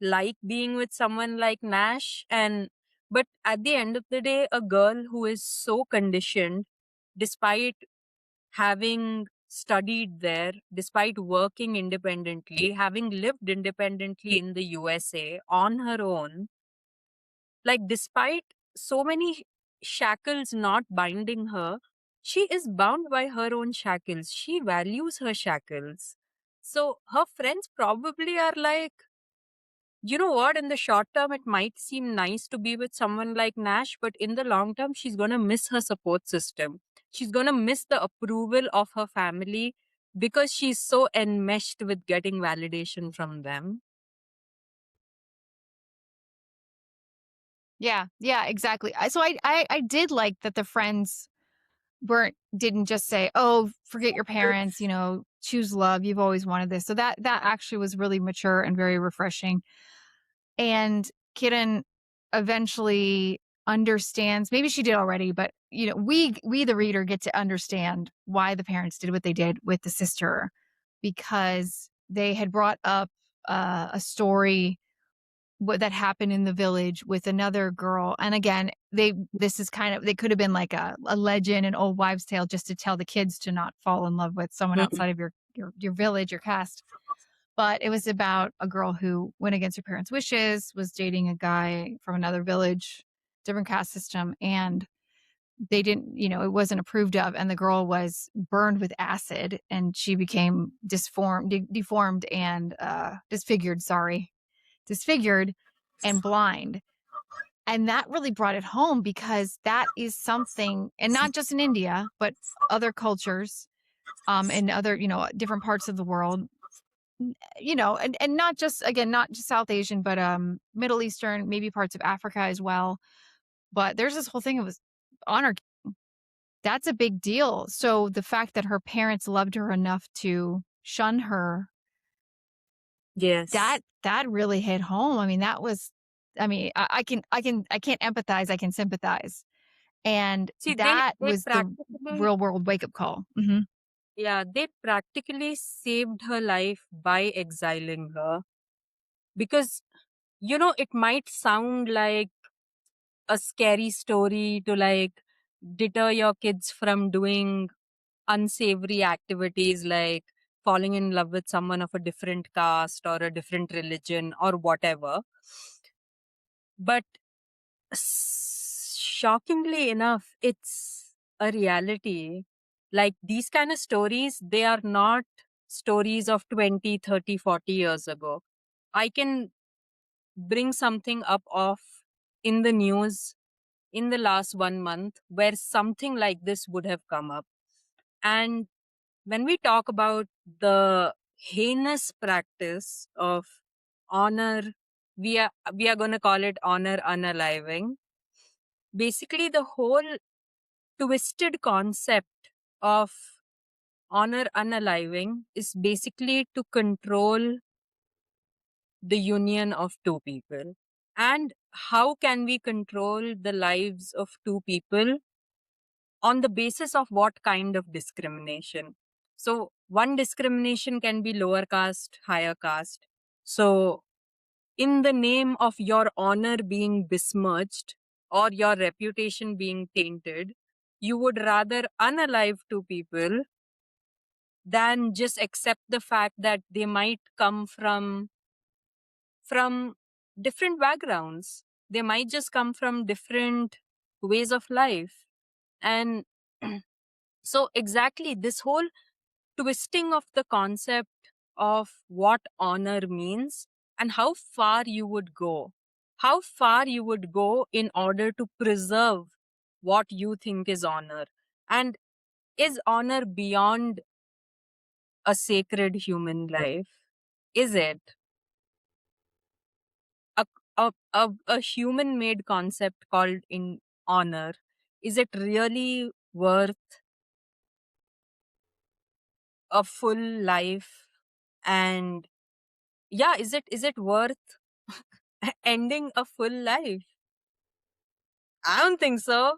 like being with someone like Nash, and but at the end of the day, a girl who is so conditioned, despite having studied there, despite working independently, having lived independently in the USA on her own, like despite so many shackles not binding her, she is bound by her own shackles. She values her shackles. So her friends probably are like, you know what, in the short term, it might seem nice to be with someone like Nash, but in the long term, she's going to miss her support system. She's going to miss the approval of her family because she's so enmeshed with getting validation from them. Yeah. Yeah, exactly. So I did like that the friends didn't just say, "Oh, forget your parents, choose love. You've always wanted this." So that actually was really mature and very refreshing. And Kiran eventually understands, maybe she did already, but we the reader get to understand why the parents did what they did with the sister because they had brought up a story that happened in the village with another girl. And again, this is kind of, they could have been like a legend, an old wives' tale, just to tell the kids to not fall in love with someone Mhm. outside of your village, your caste. But it was about a girl who went against her parents' wishes, was dating a guy from another village, different caste system, and they didn't, it wasn't approved of, and the girl was burned with acid, and she became deformed and disfigured and blind. And that really brought it home, because that is something, and not just in India, but other cultures, and other, different parts of the world, and not just, again, not just South Asian, but Middle Eastern, maybe parts of Africa as well. But there's this whole thing of honor. That's a big deal. So the fact that her parents loved her enough to shun her, Yes. that really hit home. I mean, that was, I can't empathize, I can sympathize. And See, that they was the practically, real world wake up call. Mhm. yeah, they practically saved her life by exiling her. Because, it might sound like a scary story to like deter your kids from doing unsavory activities like falling in love with someone of a different caste or a different religion or whatever. But shockingly enough, it's a reality. Like these kind of stories, they are not stories of 20, 30, 40 years ago. I can bring something up of in the news in the last 1 month where something like this would have come up. And when we talk about the heinous practice of honor, we are going to call it honor unaliving. Basically, the whole twisted concept of honor unaliving is basically to control the union of two people. And how can we control the lives of two people on the basis of what kind of discrimination? So, one discrimination can be lower caste, higher caste. So, in the name of your honor being besmirched or your reputation being tainted, you would rather unalive two people than just accept the fact that they might come from different backgrounds. They might just come from different ways of life. And so exactly this whole twisting of the concept of what honor means and how far you would go. How far you would go in order to preserve what you think is honor. And is honor beyond a sacred human life? Is it a, a human made concept called in honor? Is it really worth a full life? And yeah, is it worth ending a full life? I don't think so.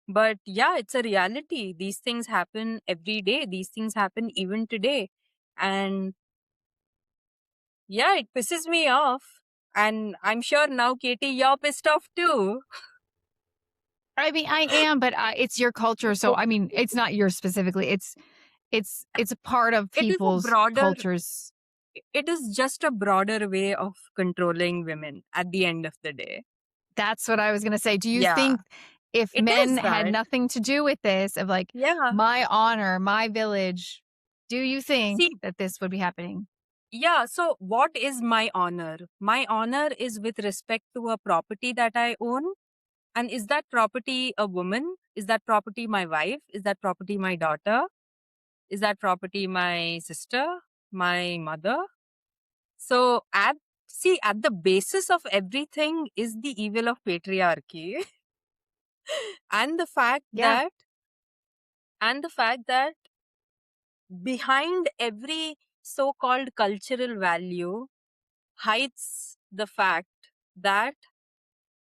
But yeah, it's a reality. These things happen every day. These things happen even today. And yeah, it pisses me off. And I'm sure now, Katie, you're pissed off too. I mean, I am, but it's your culture, so I mean, it's not yours specifically. It's a part of It is a people's broader, cultures. it is just a broader way of controlling women at the end of the day. That's what I was going to say. Do you Yeah, think if it men is had that. nothing to do with this, of like Yeah. my honor, my village, do you think See, that this would be happening? yeah, so what is my honor? My honor is with respect to a property that I own. And is that property a woman? Is that property my wife? Is that property my daughter? Is that property my sister? My mother? So at the basis of everything is the evil of patriarchy. and the fact Yeah, that and the fact that behind every so-called cultural value hides the fact that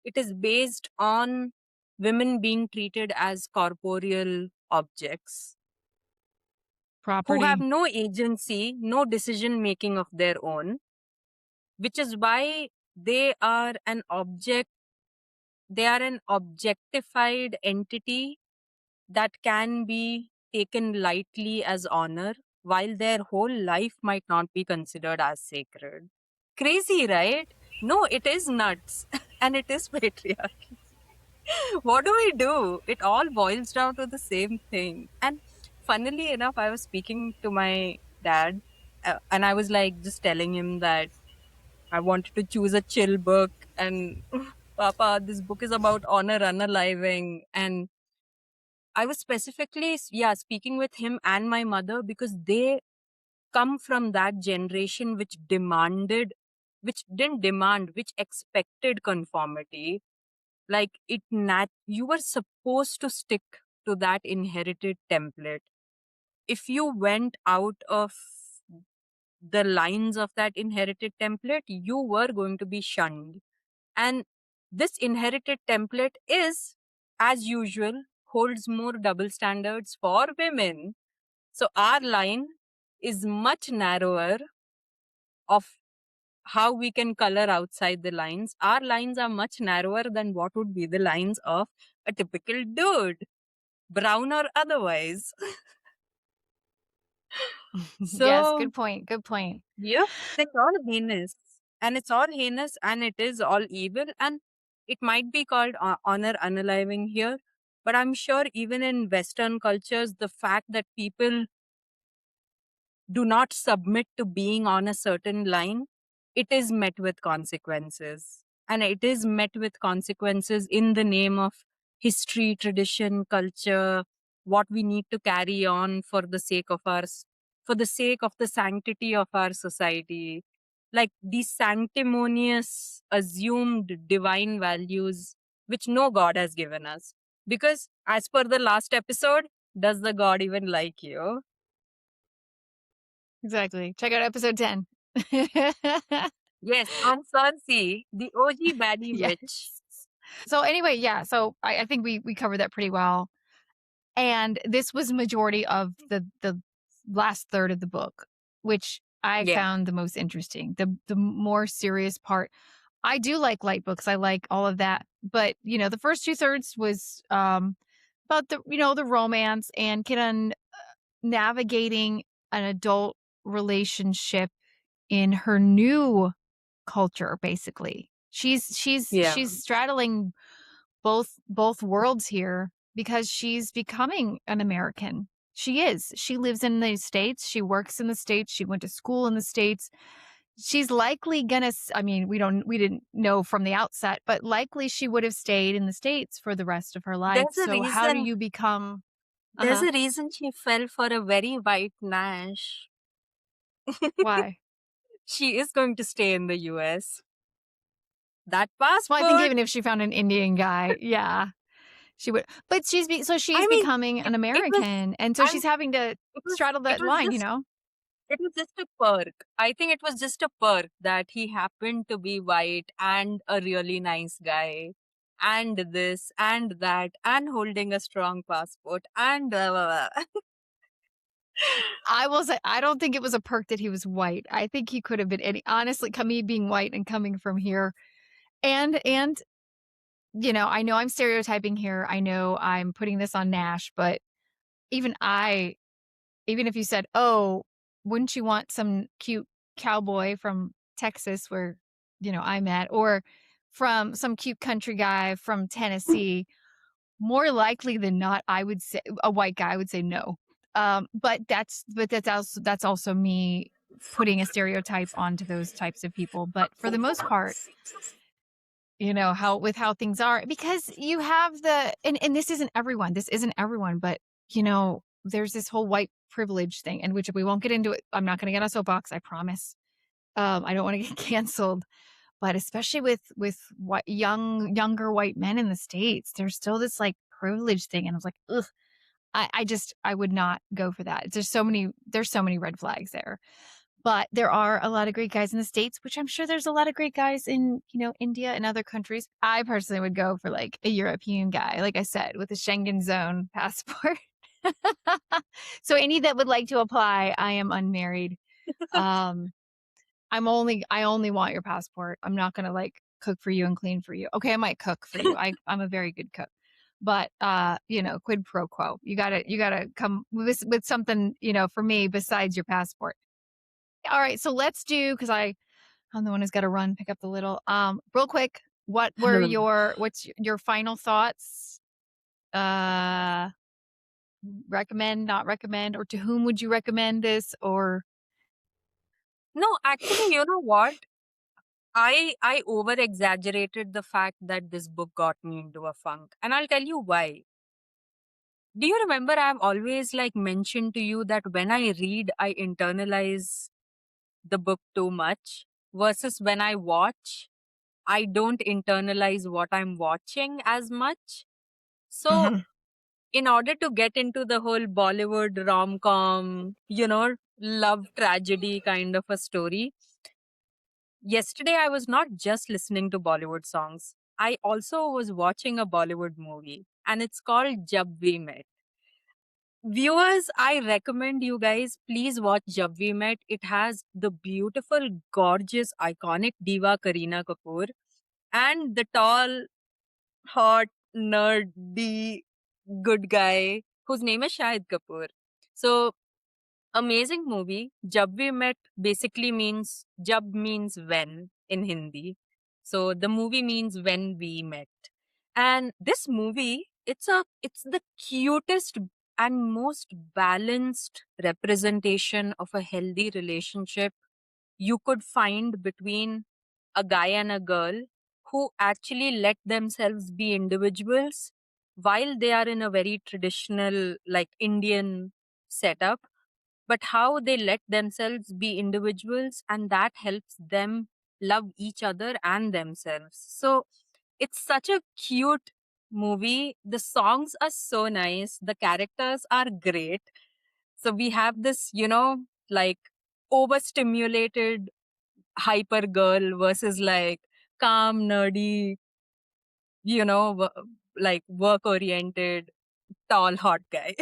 it is based on women being treated as corporeal objects who have property. no agency, no decision making of their own, which is why they are an object they are an objectified entity that can be taken lightly as honor, while their whole life might not be considered as sacred. Crazy, right? No, it is nuts. And it is patriarchy. What do we do? It all boils down to the same thing. And funnily enough, I was speaking to my dad, and I was like just telling him that I wanted to choose a chill book, and Papa, this book is about honor unaliving. And I was specifically, yeah, speaking with him and my mother because they come from that generation which didn't demand, which expected conformity. Like you were supposed to stick to that inherited template. If you went out of the lines of that inherited template, you were going to be shunned. And this inherited template is, as usual, holds more double standards for women. So our line is much narrower of how we can color outside the lines. Our lines are much narrower than what would be the lines of a typical dude, brown or otherwise. Yes, So, good point. Good point. yep, it's all heinous. And it's all heinous and it is all evil. And it might be called honor unaliving here. But I'm sure even in Western cultures, the fact that people do not submit to being on a certain line, it is met with consequences. And it is met with consequences in the name of history, tradition, culture, what we need to carry on for the sake of for the sake of the sanctity of our society. Like these sanctimonious, assumed divine values, which no God has given us. Because as per the last episode, does the God even like you? Exactly. Check out episode 10. Yes, on Cersei, the OG baddie Yes. witch. So anyway, yeah. So I think we covered that pretty well. And this was majority of the last third of the book, which I Yeah. found the most interesting. The more serious part. I do like light books. I like all of that. But, the first two thirds was about the romance and Kiran navigating an adult relationship in her new culture, basically. Yeah. She's straddling both worlds here because she's becoming an American. She is. She lives in the States. She works in the States. She went to school in the States. She's likely gonna, I mean, we didn't know from the outset, but likely she would have stayed in the States for the rest of her life. There's a So how do reason. you become, There's uh-huh, a reason she fell for a very white Nash. why? She is going to stay in the US. That Well, I think passport. even if she found an Indian guy, yeah, she would. But so I she's mean, becoming an it was. American, and so I'm. she's having to It was. straddle It that was line, just. It was just a perk. I think it was just a perk that he happened to be white and a really nice guy, and this and that, and holding a strong passport, and blah, blah, blah. I will say, I don't think it was a perk that he was white. I think he could have been any. Honestly, me being white and coming from here, and I know I'm stereotyping here. I know I'm putting this on Nash, but even even if you said, "Oh, wouldn't you want some cute cowboy from Texas where I'm at, or from some cute country guy from Tennessee?" More likely than not, I would say a white guy. I would say no. But that's also me putting a stereotype onto those types of people. But for the most part, how things are, because you have and this isn't everyone. This isn't everyone, but there's this whole white privilege thing, and which we won't get into it. I'm not going to get on a soapbox. I promise. I don't want to get canceled. But especially with younger white men in the States, there's still this like privilege thing. And I was like, ugh, I would not go for that. There's so many red flags there. But there are a lot of great guys in the States, which I'm sure there's a lot of great guys in, India and other countries. I personally would go for like a European guy, like I said, with a Schengen zone passport. So any that would like to apply, I am unmarried. Um, I only want your passport. I'm not gonna like cook for you and clean for you. Okay, I might cook for you. I'm a very good cook. But quid pro quo. You gotta come with something, for me besides your passport. All right, so let's do because I'm the one who's got to run, pick up the little. Real quick, what's your final thoughts? Recommend, not recommend, or to whom would you recommend this? Or No, actually, you know what? I over exaggerated the fact that this book got me into a funk. And I'll tell you why. Do you remember I've always like mentioned to you that when I read, I internalize the book too much versus when I watch, I don't internalize what I'm watching as much. So, Mhm. in order to get into the whole Bollywood rom-com, love tragedy kind of a story, yesterday I was not just listening to Bollywood songs. I also was watching a Bollywood movie and it's called Jab We Met. Viewers, I recommend you guys please watch Jab We Met. It has the beautiful, gorgeous, iconic diva Kareena Kapoor and the tall, hot, nerdy, good guy whose name is Shahid Kapoor. So, amazing movie. Jab We Met basically means, Jab means when in Hindi. So, the movie means when we met. And this movie, it's the cutest and most balanced representation of a healthy relationship you could find between a guy and a girl who actually let themselves be individuals while they are in a very traditional, like Indian setup, but how they let themselves be individuals and that helps them love each other and themselves. So it's such a cute movie. The songs are so nice, the characters are great. So we have this, like overstimulated hyper girl versus like calm, nerdy, like work oriented, tall, hot guy.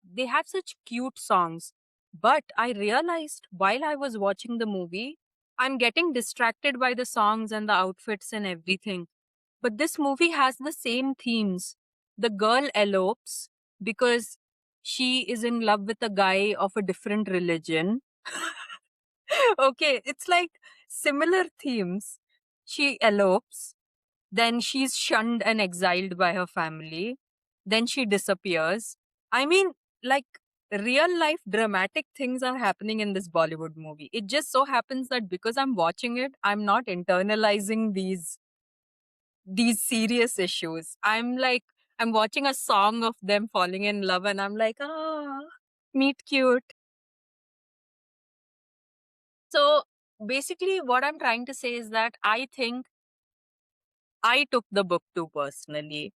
They have such cute songs. But I realized while I was watching the movie, I'm getting distracted by the songs and the outfits and everything. But this movie has the same themes. The girl elopes because she is in love with a guy of a different religion. Okay, it's like similar themes. She elopes, then she's shunned and exiled by her family, then she disappears. I mean, like real life dramatic things are happening in this Bollywood movie. It just so happens that because I'm watching it, I'm not internalizing these serious issues. I'm watching a song of them falling in love and I'm like, meet cute. So basically, what I'm trying to say is that I think I took the book too personally.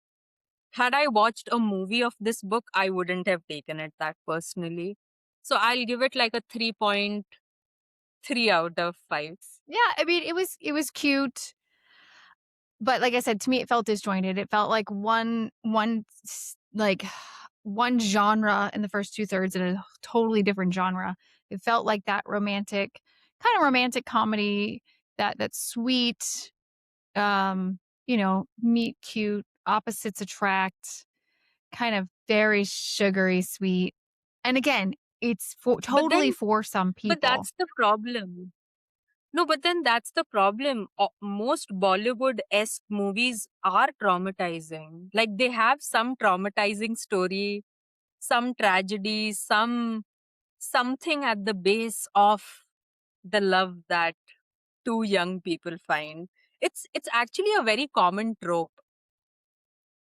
Had I watched a movie of this book, I wouldn't have taken it that personally. So I'll give it like a 3.3 out of 5. Yeah, I mean, it was cute, but like I said, to me, it felt disjointed. It felt like like one genre in the first 2/3 and a totally different genre. It felt like that kind of romantic comedy, that sweet, meet cute, opposites attract, kind of very sugary sweet. And again, it's But totally then, for some but people. that's the problem. No, but then that's the problem. Most Bollywood-esque movies are traumatizing. Like they have some traumatizing story, some tragedy, something at the base of the love that two young people find. It's actually a very common trope,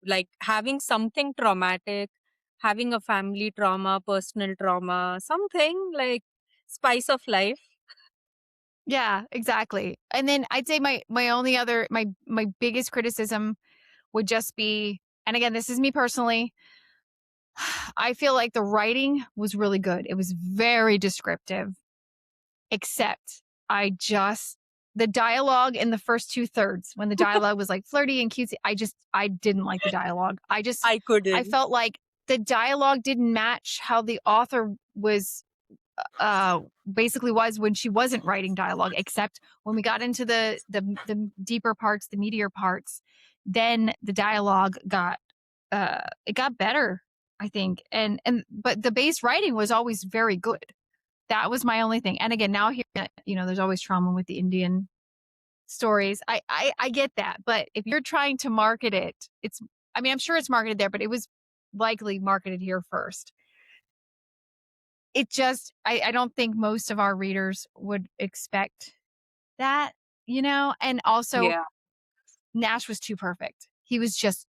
like having something traumatic, having a family trauma, personal trauma, something like spice of life. Yeah, exactly. And then I'd say my only other my biggest criticism would just be, and again, this is me personally, I feel like the writing was really good. It was very descriptive, except the dialogue in the first 2/3, when the dialogue was like flirty and cutesy, I didn't like the dialogue. I I couldn't. felt like the dialogue didn't match how the author was basically was when she wasn't writing dialogue, except when we got into the deeper parts, the meatier parts, then the dialogue got it got better, I think. But the base writing was always very good. That was my only thing. And again, now here, there's always trauma with the Indian stories. I get that, but if you're trying to market it, I'm sure it's marketed there, but it was likely marketed here first. It just, I don't think most of our readers would expect that, and also Yeah. Nash was too perfect. He was just,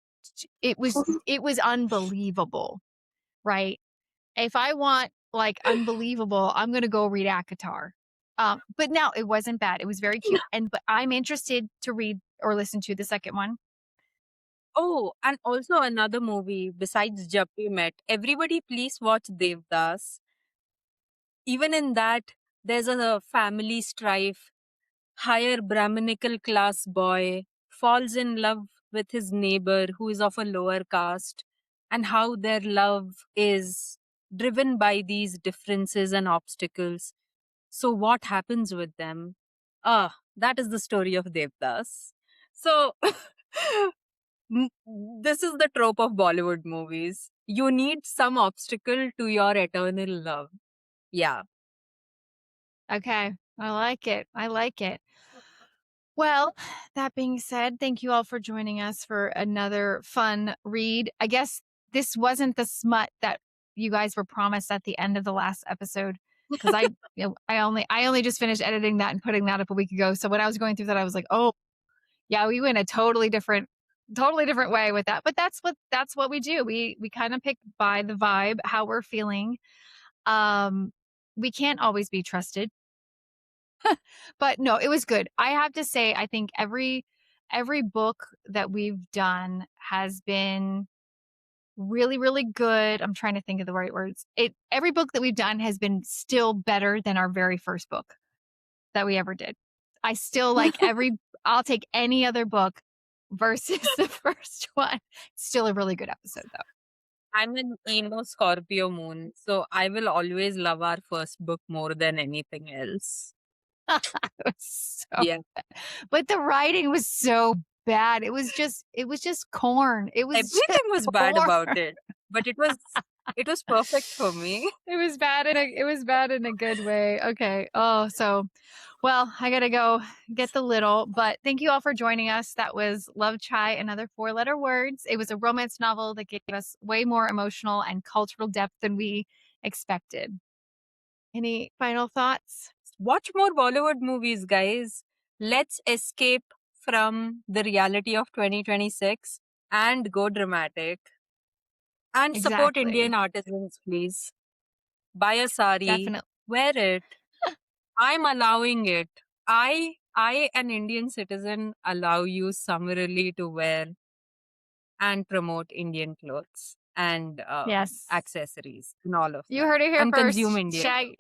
it was unbelievable, right? If I want like unbelievable, I'm going to go read Akatar. But now it wasn't bad. It was very cute. But I'm interested to read or listen to the second one. Oh, and also another movie besides Jab We Met. Everybody, please watch Devdas. Even in that, there's a family strife. Higher Brahminical class boy falls in love with his neighbor who is of a lower caste, and how their love is driven by these differences and obstacles. So, what happens with them? That is the story of Devdas. So, this is the trope of Bollywood movies. You need some obstacle to your eternal love. Yeah. Okay. I like it. Well, that being said, thank you all for joining us for another fun read. I guess this wasn't the smut that you guys were promised at the end of the last episode, because I only just finished editing that and putting that up a week ago. So when I was going through that, I was like, oh yeah, we went a totally different way with that. But that's what we do. We kind of pick by the vibe, how we're feeling. We can't always be trusted. But no, it was good. I have to say, I think every book that we've done has been really, really good. I'm trying to think of the right words. Every book that we've done has been still better than our very first book that we ever did. I still like I'll take any other book versus the first one. Still a really good episode though. I'm an emo Scorpio moon, so I will always love our first book more than anything else. It was so Yeah. bad. But the writing was so bad. It was just corn. It was Everything was bad corn. about it, but it was perfect for me. It was bad in a good way. Okay. Oh, so well, I gotta go get the little, but thank you all for joining us. That was Love Chai, another 4-letter words. It was a romance novel that gave us way more emotional and cultural depth than we expected. Any final thoughts? Watch more Bollywood movies, guys. Let's escape from the reality of 2026 and go dramatic. And support Exactly. Indian artisans, please. Buy a sari, Definitely. wear it. I'm allowing it. I, an Indian citizen, allow you summarily to wear and promote Indian clothes and Yes. accessories and all of You that. heard it here And first. consume Indian.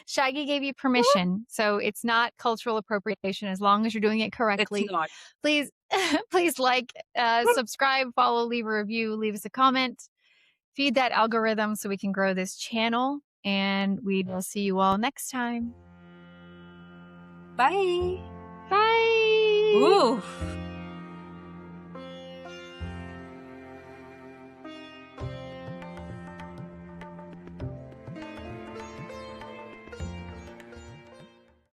Shaggy gave you permission, so it's not cultural appropriation as long as you're doing it correctly. It's not. Please, please like, subscribe, follow, leave a review, leave us a comment, feed that algorithm so we can grow this channel, and we will see you all next time. Bye. Bye. Ooh.